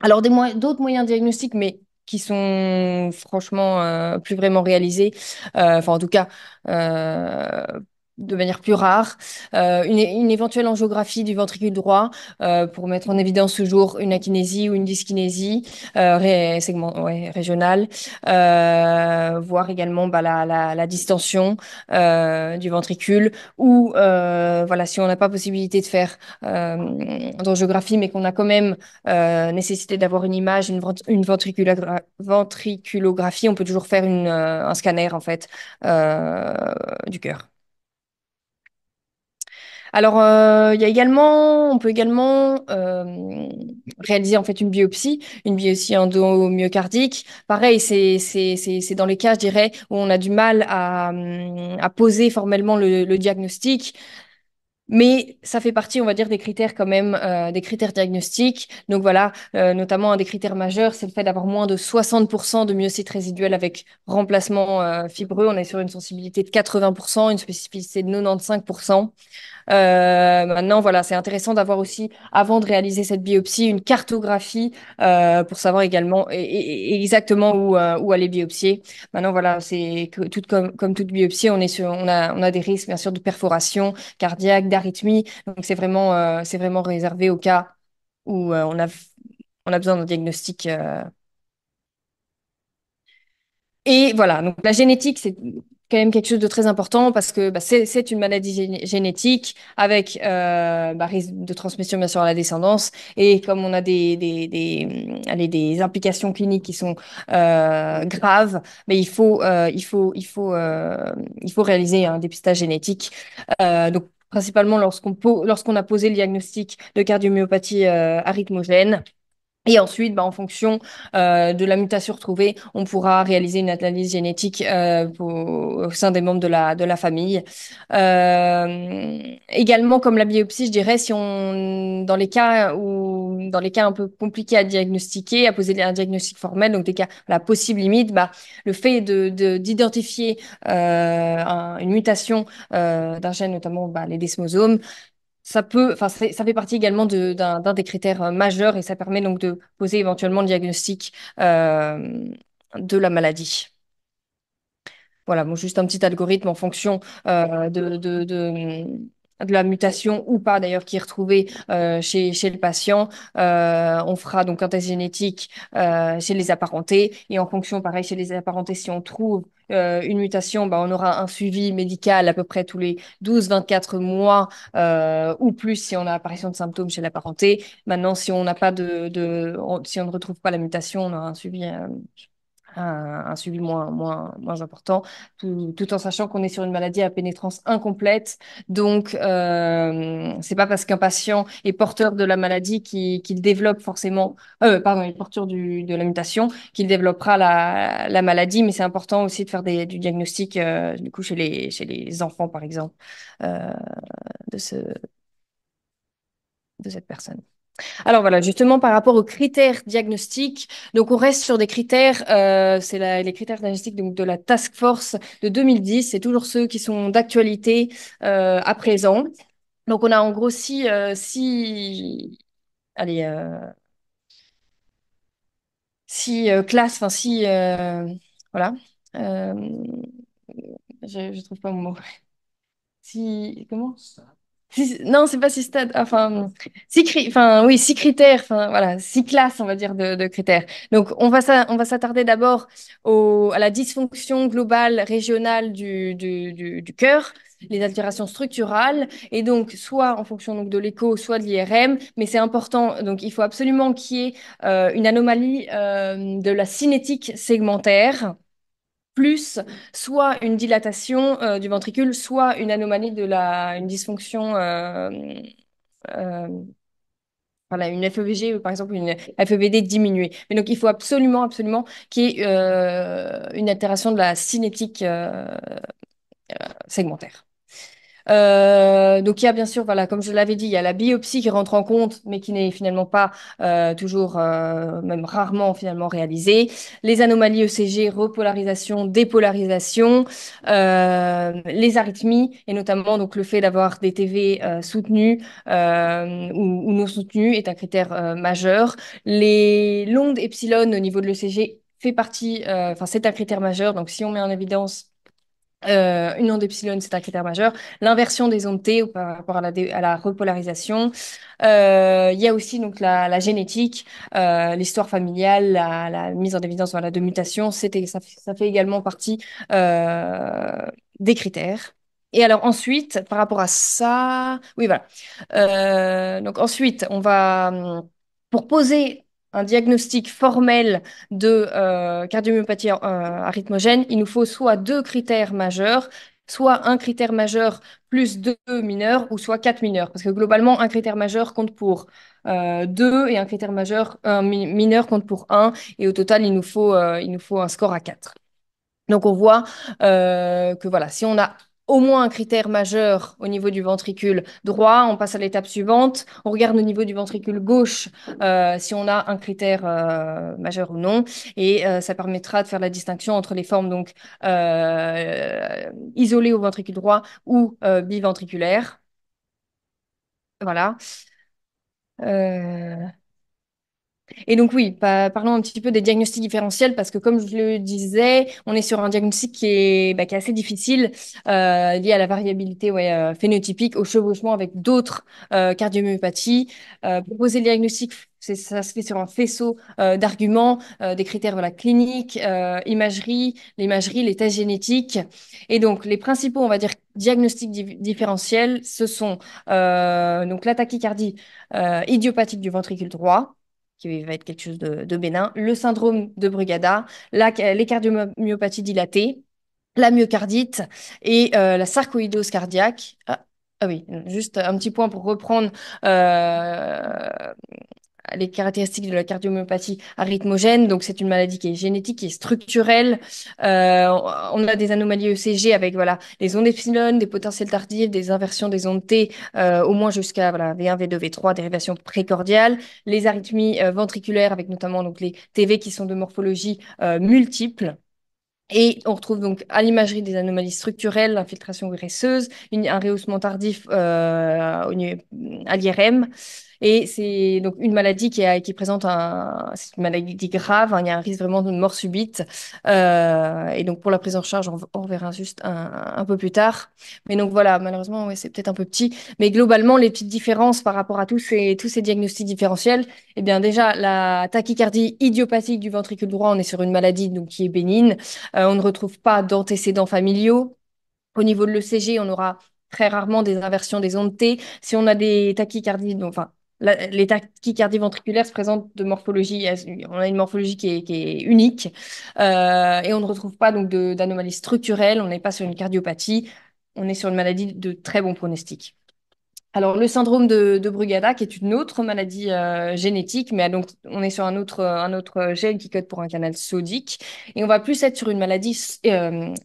Alors, d'autres moyens diagnostiques, mais qui sont franchement plus vraiment réalisés, enfin en tout cas euh, de manière plus rare, une éventuelle angiographie du ventricule droit pour mettre en évidence toujours une akinésie ou une dyskinésie ouais, régionale, voir également bah, la distension du ventricule ou voilà, si on n'a pas possibilité de faire d'angiographie, mais qu'on a quand même nécessité d'avoir une image, une ventriculographie, on peut toujours faire un scanner en fait euh, du cœur. Alors, on peut également réaliser en fait une biopsie endomyocardique. Pareil, c'est dans les cas, je dirais, où on a du mal à poser formellement le diagnostic. Mais ça fait partie, on va dire, des critères quand même, des critères diagnostiques. Donc voilà, notamment un des critères majeurs, c'est le fait d'avoir moins de 60% de myocytes résiduels avec remplacement fibreux. On est sur une sensibilité de 80%, une spécificité de 95%. Maintenant, voilà, c'est intéressant d'avoir aussi, avant de réaliser cette biopsie, une cartographie pour savoir également et exactement où aller biopsier. Maintenant, voilà, c'est que comme toute biopsie, on a des risques, bien sûr, de perforation cardiaque, d'arythmie. Donc, c'est vraiment réservé au cas où on a besoin d'un diagnostic. Et voilà, donc la génétique, c'est quand même quelque chose de très important parce que bah, c'est une maladie génétique avec bah, risque de transmission bien sûr à la descendance. Et comme on a allez, des implications cliniques qui sont graves, mais il faut réaliser un dépistage génétique. Donc principalement lorsqu'on a posé le diagnostic de cardiomyopathie arythmogène. Et ensuite, bah, en fonction de la mutation retrouvée, on pourra réaliser une analyse génétique au sein des membres de la famille. Également, comme la biopsie, je dirais, si on, dans les cas un peu compliqués à diagnostiquer, à poser un diagnostic formel, donc des cas, la possible limite, bah, le fait d'identifier une mutation d'un gène, notamment bah, les desmosomes, enfin, ça fait partie également d'un des critères majeurs et ça permet donc de poser éventuellement le diagnostic de la maladie. Voilà, bon, juste un petit algorithme en fonction de la mutation ou pas d'ailleurs qui est retrouvée chez le patient. On fera donc un test génétique chez les apparentés et en fonction, pareil, chez les apparentés, si on trouve une mutation, bah, on aura un suivi médical à peu près tous les 12-24 mois ou plus si on a apparition de symptômes chez l'apparenté. Maintenant, si on n'a pas si on ne retrouve pas la mutation, on aura un suivi un suivi moins important, tout en sachant qu'on est sur une maladie à pénétrance incomplète. Donc, c'est pas parce qu'un patient est porteur de la maladie qu'il développe forcément, pardon, il est porteur de la mutation, qu'il développera la maladie, mais c'est important aussi de faire du diagnostic, du coup, chez les enfants, par exemple, euh, de de cette personne. Alors voilà, justement par rapport aux critères diagnostiques, donc on reste sur des critères, c'est les critères diagnostiques donc, de la Task Force de 2010, c'est toujours ceux qui sont d'actualité à présent. Donc on a en gros allez, six classes, enfin voilà. Euh, je trouve pas mon mot. Comment? Non, c'est pas six stades. Enfin, enfin, oui, six critères. Enfin, voilà, six classes, on va dire, de critères. Donc, on va s'attarder d'abord à la dysfonction globale régionale du cœur, les altérations structurales, et donc soit en fonction donc, de l'écho, soit de l'IRM. Mais c'est important. Donc, il faut absolument qu'il y ait une anomalie de la cinétique segmentaire plus soit une dilatation du ventricule, soit une anomalie une dysfonction, euh, voilà, une FEVG, ou par exemple une FEVD diminuée. Mais donc, il faut absolument qu'il y ait une altération de la cinétique segmentaire. Donc il y a bien sûr, voilà, comme je l'avais dit, il y a la biopsie qui rentre en compte, mais qui n'est finalement pas toujours, même rarement finalement réalisée. Les anomalies ECG, repolarisation, dépolarisation, les arythmies, et notamment donc le fait d'avoir des TV soutenus ou non soutenus est un critère majeur. L'onde epsilon au niveau de l'ECG fait partie, enfin c'est un critère majeur, donc si on met en évidence une onde epsilon, c'est un critère majeur. L'inversion des ondes T par rapport à la repolarisation. Il y a aussi donc la génétique, l'histoire familiale, la mise en évidence voilà, de mutations. Ça fait également partie des critères. Et alors ensuite, par rapport à ça, oui voilà. Donc ensuite, pour poser un diagnostic formel de cardiomyopathie arythmogène, il nous faut soit deux critères majeurs, soit un critère majeur plus deux mineurs, ou soit quatre mineurs. Parce que globalement, un critère majeur compte pour deux et un critère majeur, mineur compte pour un. Et au total, il nous faut un score à quatre. Donc on voit que voilà, si on a au moins un critère majeur au niveau du ventricule droit, on passe à l'étape suivante. On regarde au niveau du ventricule gauche si on a un critère majeur ou non. Et ça permettra de faire la distinction entre les formes donc isolées au ventricule droit ou biventriculaires. Voilà. Euh, Et donc oui, parlons un petit peu des diagnostics différentiels parce que comme je le disais, on est sur un diagnostic qui est assez difficile, lié à la variabilité ouais, phénotypique, au chevauchement avec d'autres cardiomyopathies. Proposer le diagnostic, ça se fait sur un faisceau d'arguments, des critères voilà, cliniques, l'imagerie, les tests génétiques. Et donc les principaux, on va dire, diagnostics différentiels, ce sont donc la tachycardie idiopathique du ventricule droit qui va être quelque chose de bénin, le syndrome de Brugada, les cardiomyopathies dilatées, la myocardite et la sarcoïdose cardiaque. Ah oui, juste un petit point pour reprendre euh, les caractéristiques de la cardiomyopathie arythmogène. Donc, c'est une maladie qui est génétique, qui est structurelle. Euh, on a des anomalies ECG avec voilà, les ondes epsilon, des potentiels tardifs, des inversions des ondes T, au moins jusqu'à voilà, V1, V2, V3, dérivation précordiale. Les arythmies ventriculaires avec notamment donc, les TV qui sont de morphologie multiple. Et on retrouve donc à l'imagerie des anomalies structurelles, l'infiltration graisseuse, un rehaussement tardif à l'IRM. Et c'est donc une maladie qui présente c'est une maladie grave, hein, il y a un risque vraiment de mort subite. Et donc pour la prise en charge, on verra juste un peu plus tard. Mais donc voilà, malheureusement, ouais, c'est peut-être un peu petit. Mais globalement, les petites différences par rapport à tous ces diagnostics différentiels, eh bien déjà, la tachycardie idiopathique du ventricule droit, on est sur une maladie donc, qui est bénigne. On ne retrouve pas d'antécédents familiaux. Au niveau de l'ECG, on aura très rarement des inversions des ondes T. Si on a des tachycardies, donc, enfin, les tachycardies ventriculaires se présentent de morphologie, on a une morphologie qui est unique et on ne retrouve pas donc d'anomalies structurelles, on n'est pas sur une cardiopathie, on est sur une maladie de très bon pronostic. Alors, le syndrome de Brugada, qui est une autre maladie génétique, mais donc on est sur un autre gène qui code pour un canal sodique, et on va plus être sur une maladie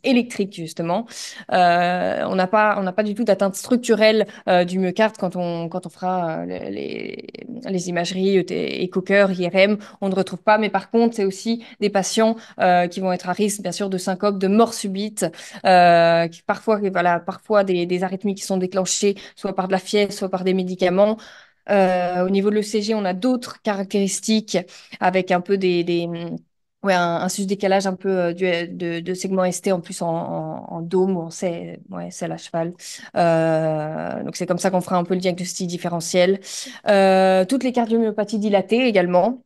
électrique, justement. On n'a pas du tout d'atteinte structurelle du myocarde quand on fera les imageries écho-cœur, IRM, on ne retrouve pas, mais par contre, c'est aussi des patients qui vont être à risque, bien sûr, de syncope, de mort subite, parfois, voilà, parfois des arythmies qui sont déclenchées soit par de la fièvre, soit par des médicaments. Au niveau de l'ECG, on a d'autres caractéristiques avec un peu ouais, un sus-décalage un peu de segment ST en plus en dôme ou en ouais, selle à cheval. Donc c'est comme ça qu'on fera un peu le diagnostic différentiel. Toutes les cardiomyopathies dilatées également.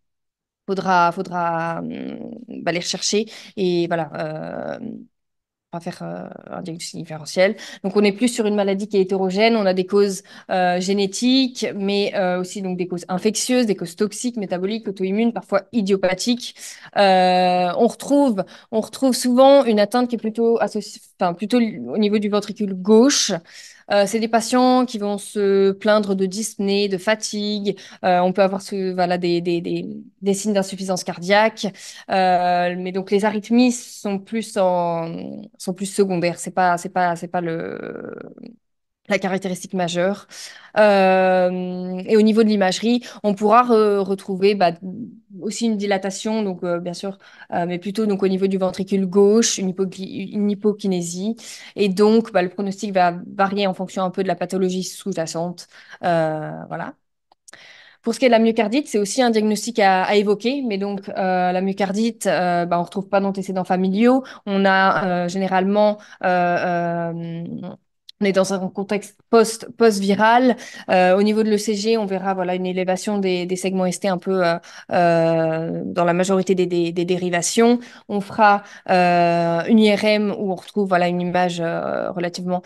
Faudra bah, les rechercher et voilà, on va faire un diagnostic différentiel. Donc, on est plus sur une maladie qui est hétérogène. On a des causes génétiques, mais aussi donc des causes infectieuses, des causes toxiques, métaboliques, auto-immunes, parfois idiopathiques. On retrouve souvent une atteinte qui est plutôt associée, enfin, plutôt au niveau du ventricule gauche. C'est des patients qui vont se plaindre de dyspnée, de fatigue. On peut avoir voilà, des signes d'insuffisance cardiaque. Mais donc les arythmies sont plus secondaires. C'est pas la caractéristique majeure. Et au niveau de l'imagerie, on pourra retrouver bah, aussi une dilatation, donc bien sûr, mais plutôt donc au niveau du ventricule gauche, une hypokinésie. Et donc, bah, le pronostic va varier en fonction un peu de la pathologie sous-jacente. Voilà. Pour ce qui est de la myocardite, c'est aussi un diagnostic à évoquer, mais donc la myocardite, bah, on ne retrouve pas d'antécédents familiaux. On a généralement, on est dans un contexte post-viral. Au niveau de l'ECG, on verra voilà, une élévation des segments ST un peu dans la majorité des dérivations. On fera une IRM où on retrouve voilà, une image relativement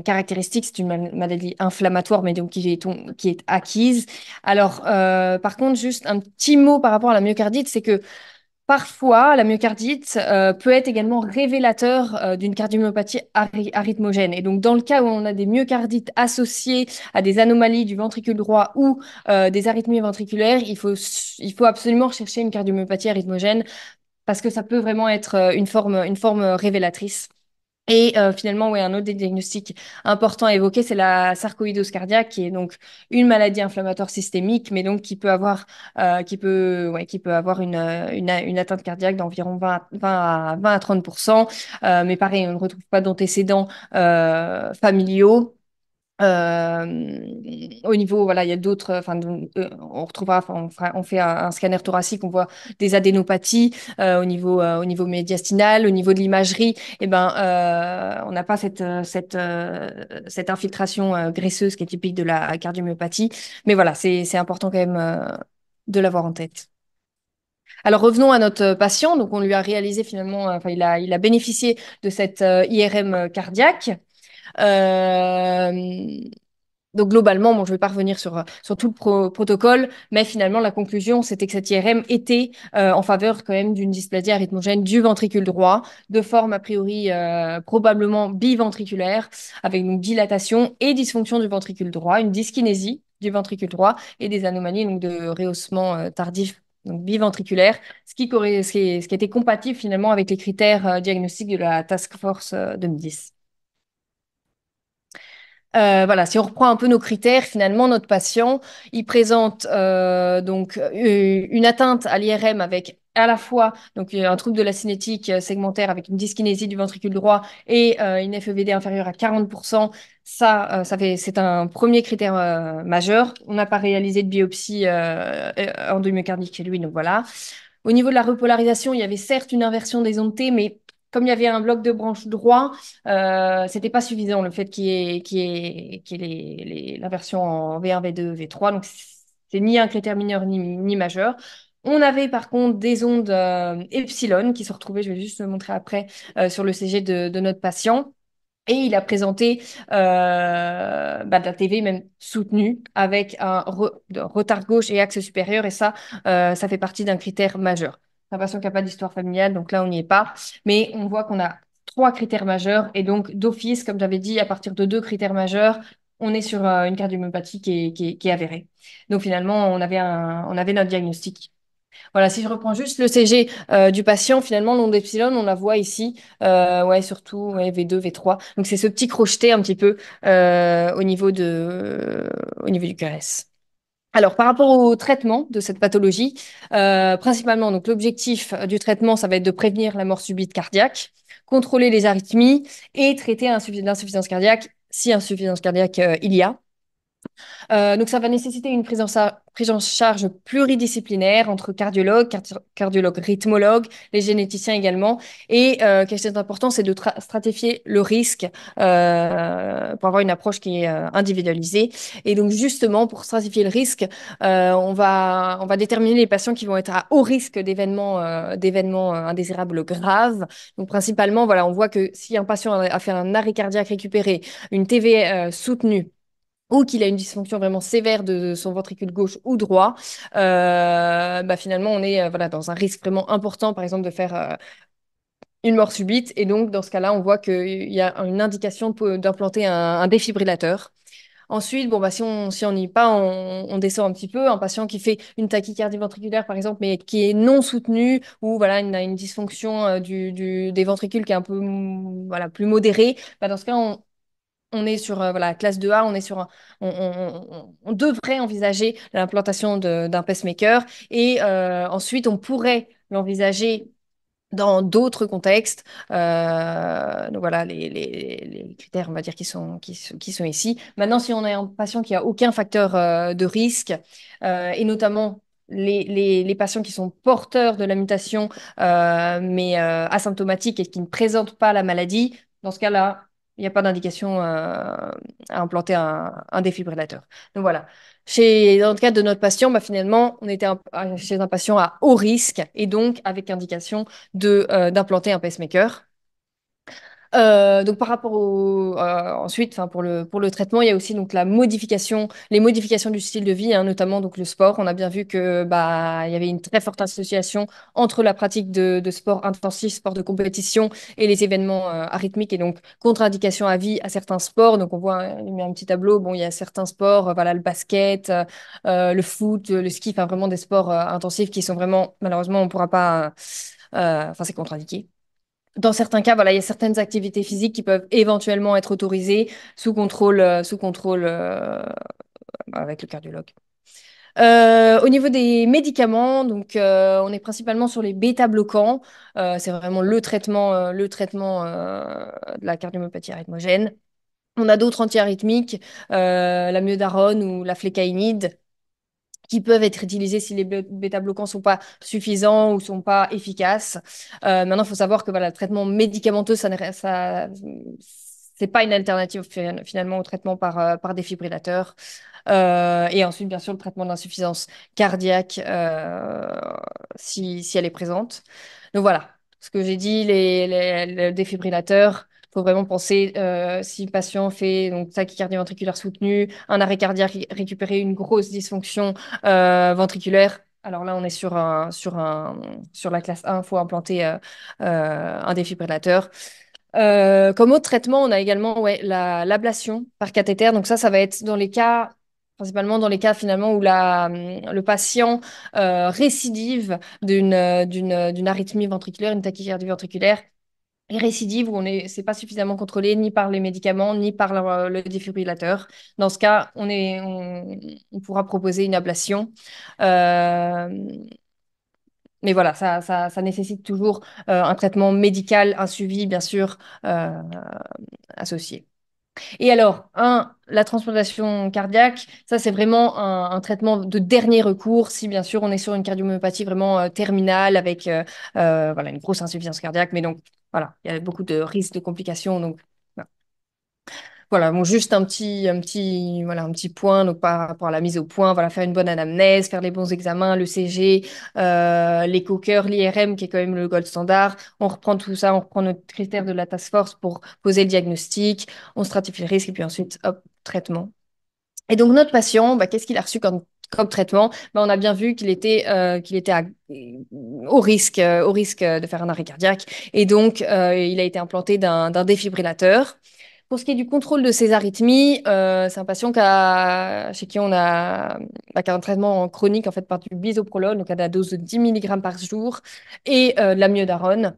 caractéristique. C'est une maladie inflammatoire, mais donc qui est acquise. Alors, par contre, juste un petit mot par rapport à la myocardite, c'est que parfois, la myocardite peut être également révélateur d'une cardiomyopathie arythmogène. Et donc, dans le cas où on a des myocardites associées à des anomalies du ventricule droit ou des arythmies ventriculaires, il faut absolument rechercher une cardiomyopathie arythmogène parce que ça peut vraiment être une forme révélatrice. Et finalement, ouais, un autre des diagnostics importants à évoquer, c'est la sarcoïdose cardiaque, qui est donc une maladie inflammatoire systémique, mais donc qui peut avoir une atteinte cardiaque d'environ 20 à 30%. Mais pareil, on ne retrouve pas d'antécédents familiaux. Au niveau, voilà, il y a d'autres, on retrouvera, enfin, on fait un scanner thoracique, on voit des adénopathies au niveau médiastinal, au niveau de l'imagerie, et ben, on n'a pas cette infiltration graisseuse qui est typique de la cardiomyopathie. Mais voilà, c'est important quand même de l'avoir en tête. Alors revenons à notre patient. Donc on lui a réalisé finalement, enfin il a bénéficié de cette IRM cardiaque. Euh, donc globalement, bon, je ne vais pas revenir sur tout le protocole, mais finalement, la conclusion, c'était que cette IRM était en faveur quand même d'une dysplasie arythmogène du ventricule droit, de forme a priori probablement biventriculaire, avec une dilatation et dysfonction du ventricule droit, une dyskinésie du ventricule droit et des anomalies donc, de rehaussement tardif. Donc biventriculaire, ce qui était compatible finalement avec les critères diagnostiques de la Task Force 2010. Voilà, si on reprend un peu nos critères, finalement, notre patient, il présente donc une atteinte à l'IRM avec à la fois donc un trouble de la cinétique segmentaire avec une dyskinésie du ventricule droit et une FEVD inférieure à 40%. C'est un premier critère majeur. On n'a pas réalisé de biopsie endomyocardique chez lui, donc voilà. Au niveau de la repolarisation, il y avait certes une inversion des ondes T, mais comme il y avait un bloc de branche droit, c'était pas suffisant le fait qu'il y ait l'inversion en V1, V2, V3. Donc, c'est ni un critère mineur ni majeur. On avait par contre des ondes epsilon qui se retrouvaient, je vais juste le montrer après, sur le CG de notre patient. Et il a présenté de la TV même soutenue avec de retard gauche et axe supérieur. Et ça fait partie d'un critère majeur. J'ai l'impression qu'il n'y a pas d'histoire familiale, donc là, on n'y est pas. Mais on voit qu'on a trois critères majeurs. Et donc, d'office, comme j'avais dit, à partir de deux critères majeurs, on est sur une cardiomyopathie qui est avérée. Donc, finalement, on avait notre diagnostic. Voilà, si je reprends juste le CG du patient, finalement, l'onde epsilon, on la voit ici, ouais, surtout ouais, V2, V3. Donc, c'est ce petit crocheté un petit peu au niveau du QRS. Alors, par rapport au traitement de cette pathologie, principalement, donc l'objectif du traitement, ça va être de prévenir la mort subite cardiaque, contrôler les arythmies et traiter l'insuffisance cardiaque si insuffisance cardiaque il y a. Donc, ça va nécessiter une prise en charge pluridisciplinaire entre cardiologues, cardiologues rythmologues, les généticiens également. Et quelque chose d'important, c'est de stratifier le risque pour avoir une approche qui est individualisée. Et donc, justement, pour stratifier le risque, on va déterminer les patients qui vont être à haut risque d'événements indésirables graves. Donc, principalement, voilà, on voit que si un patient a fait un arrêt cardiaque récupéré, une TV soutenue, ou qu'il a une dysfonction vraiment sévère de son ventricule gauche ou droit, finalement, on est voilà, dans un risque vraiment important, par exemple, de faire une mort subite. Et donc, dans ce cas-là, on voit qu'il y a une indication d'implanter un défibrillateur. Ensuite, bon, si on n'y est pas, on descend un petit peu. Un patient qui fait une tachycardie ventriculaire, par exemple, mais qui est non soutenue, ou voilà, une dysfonction des ventricules qui est un peu voilà, plus modérée, dans ce cas, on est sur voilà, classe 2A, on est sur on devrait envisager l'implantation d'un pacemaker et ensuite on pourrait l'envisager dans d'autres contextes. Donc voilà les critères, on va dire, qui sont ici. Maintenant, si on a un patient qui a aucun facteur de risque et notamment les patients qui sont porteurs de la mutation mais asymptomatiques et qui ne présentent pas la maladie, dans ce cas-là, il n'y a pas d'indication à implanter un défibrillateur. Donc voilà. Dans le cadre de notre patient, finalement, on était chez un patient à haut risque et donc avec indication d'implanter un pacemaker. Donc par rapport ensuite, enfin pour le traitement, il y a aussi donc les modifications du style de vie, hein, notamment donc le sport. On a bien vu que il y avait une très forte association entre la pratique de sport intensif, sport de compétition et les événements arythmiques et donc contre-indication à vie à certains sports. Donc on voit il met un petit tableau. Bon, il y a certains sports, voilà le basket, le foot, le ski, enfin vraiment des sports intensifs qui sont vraiment malheureusement on pourra pas, enfin c'est contre-indiqué. Dans certains cas, voilà, il y a certaines activités physiques qui peuvent éventuellement être autorisées sous contrôle avec le cardiologue. Au niveau des médicaments, donc on est principalement sur les bêta-bloquants. C'est vraiment le traitement de la cardiomyopathie arythmogène. On a d'autres antiarythmiques, la myodarone ou la flécaïnide qui peuvent être utilisés si les bêta-bloquants sont pas suffisants ou sont pas efficaces. Maintenant, il faut savoir que voilà, le traitement médicamenteux, c'est pas une alternative finalement au traitement par défibrillateur. Et ensuite, bien sûr, le traitement de l'insuffisance cardiaque si elle est présente. Donc voilà, ce que j'ai dit, le défibrillateur. Il faut vraiment penser si le patient fait donc tachycardie ventriculaire soutenue, un arrêt cardiaque récupéré, une grosse dysfonction ventriculaire. Alors là, on est sur la classe 1, il faut implanter un défibrillateur. Comme autre traitement, on a également ouais, l'ablation par cathéter. Donc ça va être dans les cas, principalement dans les cas finalement où le patient récidive d'une arythmie ventriculaire, une tachycardie ventriculaire et récidive où c'est pas suffisamment contrôlé ni par les médicaments ni par le défibrillateur. Dans ce cas, on pourra proposer une ablation. Euh, mais voilà, ça nécessite toujours un traitement médical, un suivi bien sûr associé. Et alors, la transplantation cardiaque, ça c'est vraiment un traitement de dernier recours si bien sûr on est sur une cardiomyopathie vraiment terminale avec voilà, une grosse insuffisance cardiaque. Mais donc voilà, il y a beaucoup de risques de complications. Donc, voilà. Voilà, bon, juste voilà, un petit point donc par rapport à la mise au point, voilà, faire une bonne anamnèse, faire les bons examens, le CG, l'éco-cœur, l'IRM qui est quand même le gold standard. On reprend tout ça, on reprend notre critère de la task force pour poser le diagnostic, on stratifie le risque et puis ensuite, hop, traitement. Et donc notre patient, bah, qu'est-ce qu'il a reçu comme traitement? Bah, on a bien vu qu'il était au risque de faire un arrêt cardiaque et donc il a été implanté d'un défibrillateur. Pour ce qui est du contrôle de ses arythmies, c'est un patient chez qui on a, qui a un traitement chronique en fait par du bisoprolol, donc à la dose de 10 mg par jour, et de l'amiodarone,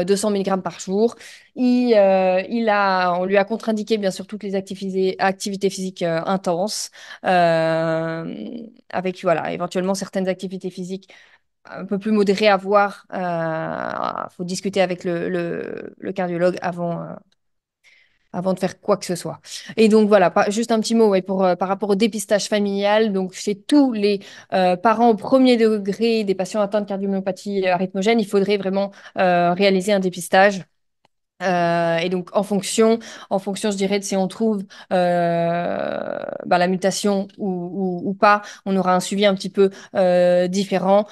200 mg par jour. On lui a contre-indiqué bien sûr toutes les activités physiques intenses, avec voilà, éventuellement certaines activités physiques un peu plus modérées à voir. Il faut discuter avec le cardiologue avant de faire quoi que ce soit. Et donc voilà, juste un petit mot ouais, par rapport au dépistage familial. Donc chez tous les parents au premier degré des patients atteints de cardiomyopathie arythmogène, il faudrait vraiment réaliser un dépistage. Et donc en fonction, je dirais, de si on trouve la mutation ou pas, on aura un suivi un petit peu différent,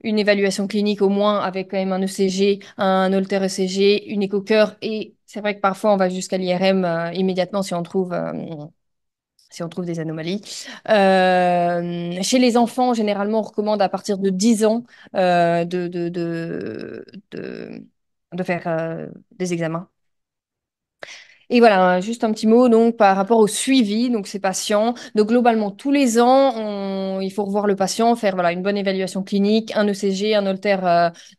une évaluation clinique au moins avec quand même un ECG, un Holter ECG, une écho-cœur et c'est vrai que parfois on va jusqu'à l'IRM immédiatement si on trouve des anomalies. Chez les enfants, généralement, on recommande à partir de 10 ans de, de faire des examens. Et voilà, juste un petit mot donc par rapport au suivi donc ces patients. Donc globalement tous les ans, il faut revoir le patient, faire voilà une bonne évaluation clinique, un ECG, un Holter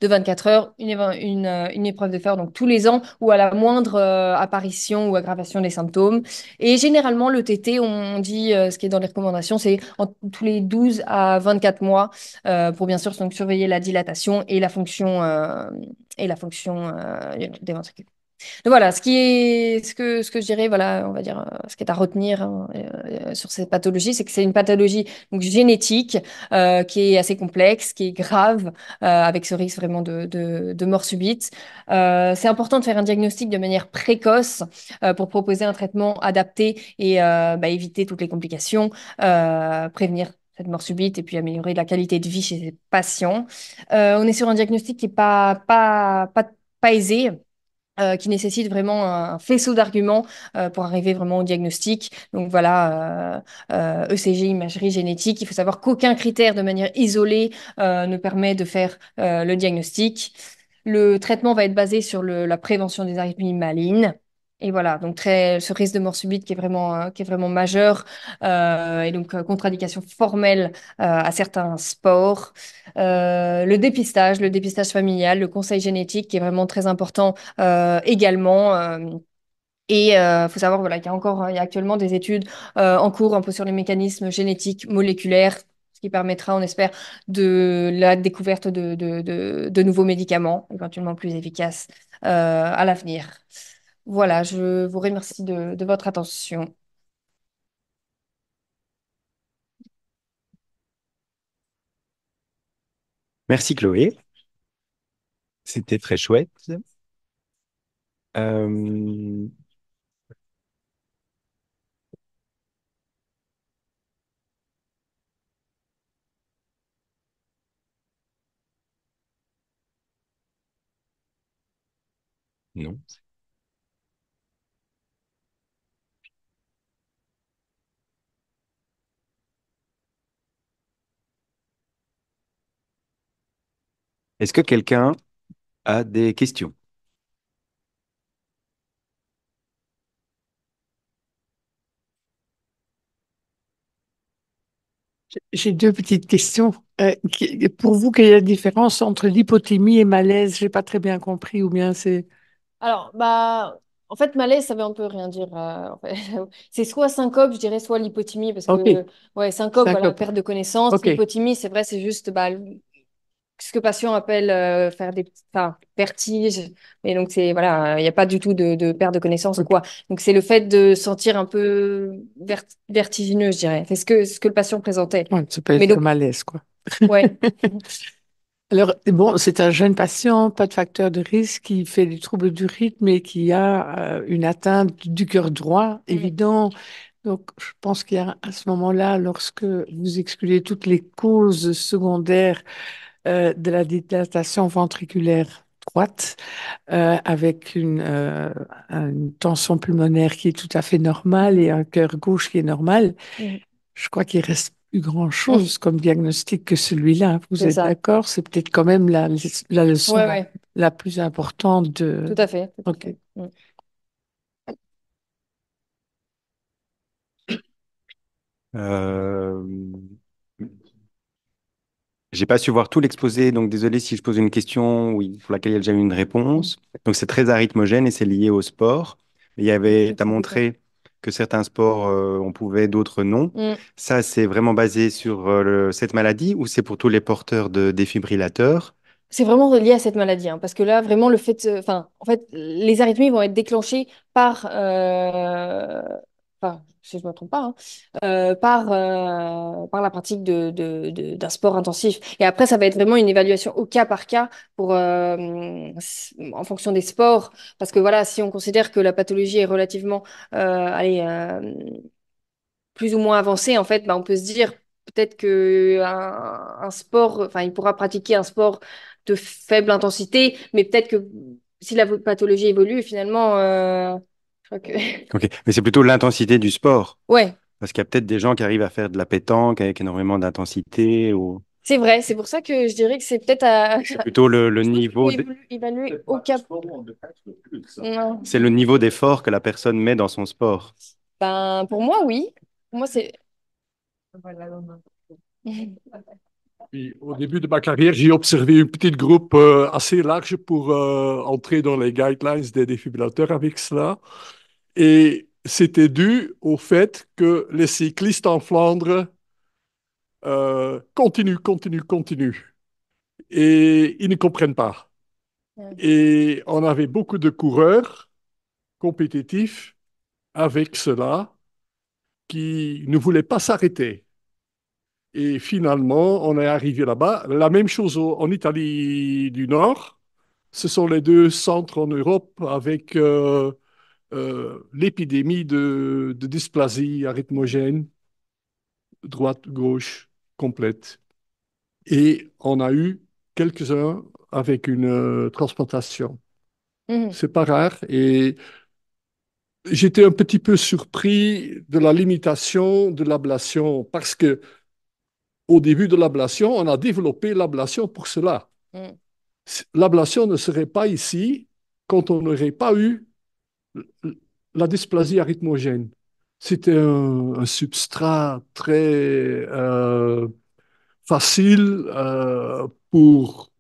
de 24 heures, une épreuve de fer donc tous les ans ou à la moindre apparition ou aggravation des symptômes. Et généralement le TT, on dit ce qui est dans les recommandations, c'est tous les 12 à 24 mois pour bien sûr donc surveiller la dilatation et la fonction des ventricules. Donc voilà, ce que je dirais, voilà, on va dire, ce qui est à retenir hein, sur cette pathologie, c'est que c'est une pathologie donc, génétique qui est assez complexe, qui est grave, avec ce risque vraiment de mort subite. C'est important de faire un diagnostic de manière précoce pour proposer un traitement adapté et éviter toutes les complications, prévenir cette mort subite et puis améliorer la qualité de vie chez ces patients. On est sur un diagnostic qui n'est pas aisé qui nécessite vraiment un faisceau d'arguments pour arriver vraiment au diagnostic. Donc voilà, ECG, imagerie génétique. Il faut savoir qu'aucun critère de manière isolée ne permet de faire le diagnostic. Le traitement va être basé sur la prévention des arythmies malignes. Et voilà, donc ce risque de mort subite qui est vraiment majeur et donc contre-indication formelle à certains sports. Le dépistage familial, le conseil génétique qui est vraiment très important également. Et il faut savoir voilà, il y a actuellement des études en cours un peu sur les mécanismes génétiques moléculaires, ce qui permettra, on espère, de la découverte de nouveaux médicaments, éventuellement plus efficaces à l'avenir. Voilà, je vous remercie de votre attention. Merci Chloé, c'était très chouette. Euh, non. Est-ce que quelqu'un a des questions? J'ai deux petites questions. Pour vous, quelle est la différence entre l'hypothémie et malaise? J'ai pas très bien compris, ou bien c'est... Alors, en fait, malaise, ça veut un peu rien dire. En fait. C'est soit syncope, je dirais, soit l'hypothymie, parce Ok, que, ouais, syncope, voilà, syncope. perte de connaissance. Ok, L'hypothymie, c'est vrai, c'est juste ce que patient appelle faire enfin, vertiges. Et donc, c'est, voilà, il n'y a pas du tout de perte de connaissance ou ok. quoi. Donc, c'est le fait de sentir un peu vertigineux, je dirais. C'est ce que le patient présentait. Ouais, ça peut Mais être le donc, malaise, quoi. ouais. Alors, bon, c'est un jeune patient, pas de facteur de risque, qui fait des troubles du rythme et qui a une atteinte du cœur droit, Mm. évident. Donc, je pense qu'il y a à ce moment-là, lorsque vous excluez toutes les causes secondaires de la dilatation ventriculaire droite, avec une tension pulmonaire qui est tout à fait normale et un cœur gauche qui est normal, Mm. je crois qu'il reste plus Mm. grand-chose comme diagnostic que celui-là. Vous C'est êtes ça. d'accord? C'est peut-être quand même la leçon Ouais, ouais, la plus importante tout de... à fait, tout à OK. fait. Mm. Euh, J'ai pas su voir tout l'exposé, donc désolé si je pose une question oui, pour laquelle il y a déjà eu une Mm. réponse. Donc c'est très arythmogène et c'est lié au sport. Il y avait, tu as montré que certains sports on pouvait, d'autres non. Mm. Ça, c'est vraiment basé sur cette maladie ou c'est pour tous les porteurs de défibrillateurs? C'est vraiment relié à cette maladie, hein, parce que là, vraiment, le fait, enfin, en fait, les arythmies vont être déclenchées par, enfin, si je ne me trompe pas, hein, par la pratique d'un sport intensif. Et après, ça va être vraiment une évaluation au cas par cas pour, en fonction des sports, parce que voilà, si on considère que la pathologie est relativement, allez, plus ou moins avancé, en fait, bah, on peut se dire peut-être que un sport, enfin, il pourra pratiquer un sport de faible intensité, mais peut-être que si la pathologie évolue, finalement, je crois que... Ok, mais c'est plutôt l'intensité du sport. Ouais, Parce qu'il y a peut-être des gens qui arrivent à faire de la pétanque avec énormément d'intensité ou c'est vrai, c'est pour ça que je dirais que c'est peut-être à... c'est plutôt le faut niveau évaluer au cas... Non. c'est le niveau d'effort que la personne met dans son sport. Ben, pour moi, oui. Pour moi, c'est... Puis, au début de ma carrière, j'ai observé un petit groupe assez large pour entrer dans les guidelines des défibrillateurs avec cela. Et c'était dû au fait que les cyclistes en Flandre continuent. Et ils ne comprennent pas. Et on avait beaucoup de coureurs compétitifs avec cela qui ne voulaient pas s'arrêter. Et finalement, on est arrivé là-bas. La même chose en Italie du Nord. Ce sont les deux centres en Europe avec l'épidémie de dysplasie arythmogène, droite-gauche complète. Et on a eu quelques-uns avec une transplantation. Mhm. C'est pas rare. Et j'étais un petit peu surpris de la limitation de l'ablation parce que au début de l'ablation, on a développé l'ablation pour cela. Mhm. L'ablation ne serait pas ici quand on n'aurait pas eu la dysplasie arythmogène. C'était un substrat très facile pour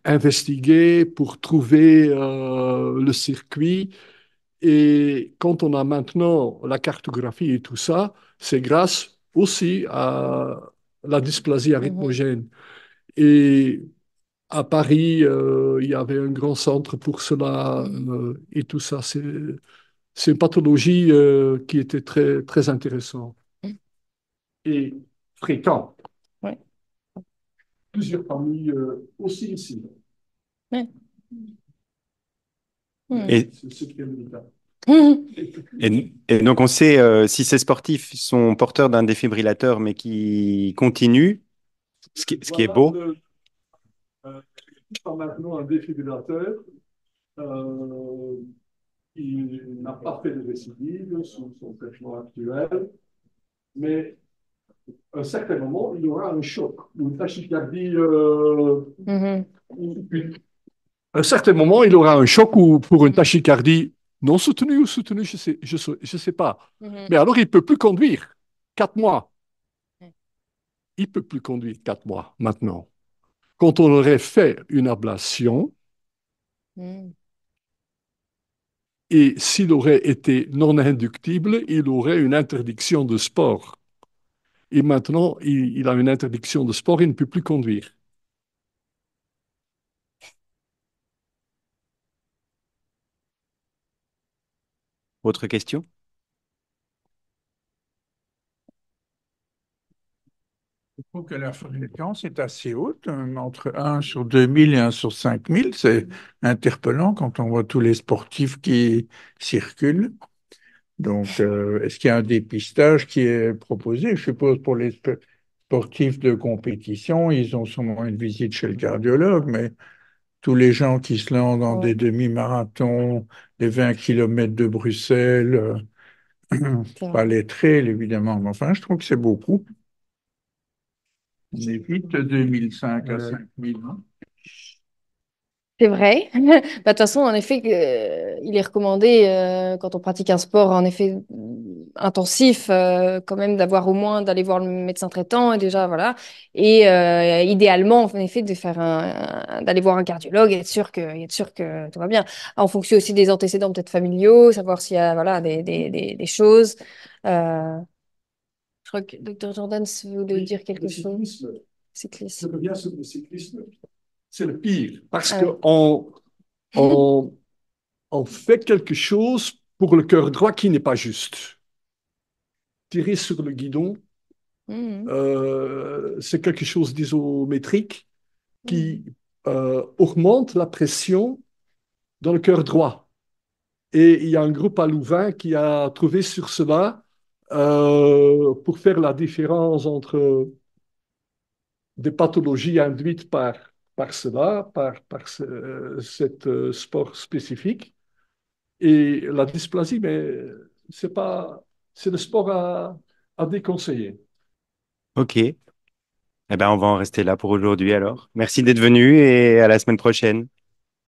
investiguer, pour trouver le circuit. Et quand on a maintenant la cartographie et tout ça, c'est grâce aussi à la dysplasie Mhm. arythmogène. Et à Paris, il y avait un grand centre pour cela et tout ça. C'est une pathologie qui était très intéressante Mhm. et fréquente. Ouais. Plusieurs familles aussi ici. Ouais. Mhm. Et, C'est ce qui est médical. Mhm. et donc on sait si ces sportifs sont porteurs d'un défibrillateur mais qui continuent, ce qui est Voilà, beau. maintenant un défibrillateur euh, qui n'a pas fait de récidive sous son traitement actuel, mais à un certain moment, il y aura un choc, une tachycardie. Mhm. À un certain moment, il aura un choc ou pour une tachycardie non soutenue ou soutenue, je sais pas. Mhm. Mais alors, il ne peut plus conduire 4 mois. Il ne peut plus conduire 4 mois maintenant. Quand on aurait fait une ablation, Mhm. et s'il aurait été non inductible, il aurait une interdiction de sport. Et maintenant, il a une interdiction de sport, il ne peut plus conduire. Autre question? trouve que la fréquence est assez haute, entre 1 sur 2 000 et 1 sur 5 000. C'est interpellant quand on voit tous les sportifs qui circulent. Donc, est-ce qu'il y a un dépistage qui est proposé? Je suppose pour les sportifs de compétition, ils ont sûrement une visite chez le cardiologue, mais tous les gens qui se lancent dans Ouais, des demi-marathons, les 20 kilomètres de Bruxelles, c'est pas vrai. les trails évidemment, mais enfin, je trouve que c'est beaucoup. On est vite 2005 à 5 000, hein. C'est vrai. Bah, de toute façon, en effet, il est recommandé, quand on pratique un sport, en effet, intensif, quand même, d'avoir au moins d'aller voir le médecin traitant, et déjà, voilà. Et idéalement, en effet, de faire d'aller voir un cardiologue et être sûr que tout va bien. En fonction aussi des antécédents peut-être familiaux, savoir s'il y a, voilà, des choses. Euh, je crois que Dr. Jordan voulait Oui, dire le quelque chose. cyclisme, je Cycliste. reviens sur le cyclisme, c'est le pire parce Ah oui. on, on fait quelque chose pour le cœur droit qui n'est pas juste. Tirer sur le guidon, Mhm. c'est quelque chose d'isométrique Mhm. qui augmente la pression dans le cœur droit. Et il y a un groupe à Louvain qui a trouvé sur cela pour faire la différence entre des pathologies induites par cela, par cet sport spécifique. Et la dysplasie, mais c'est pas, c'est le sport à déconseiller. Ok. Eh ben, on va en rester là pour aujourd'hui alors. Merci d'être venu et à la semaine prochaine.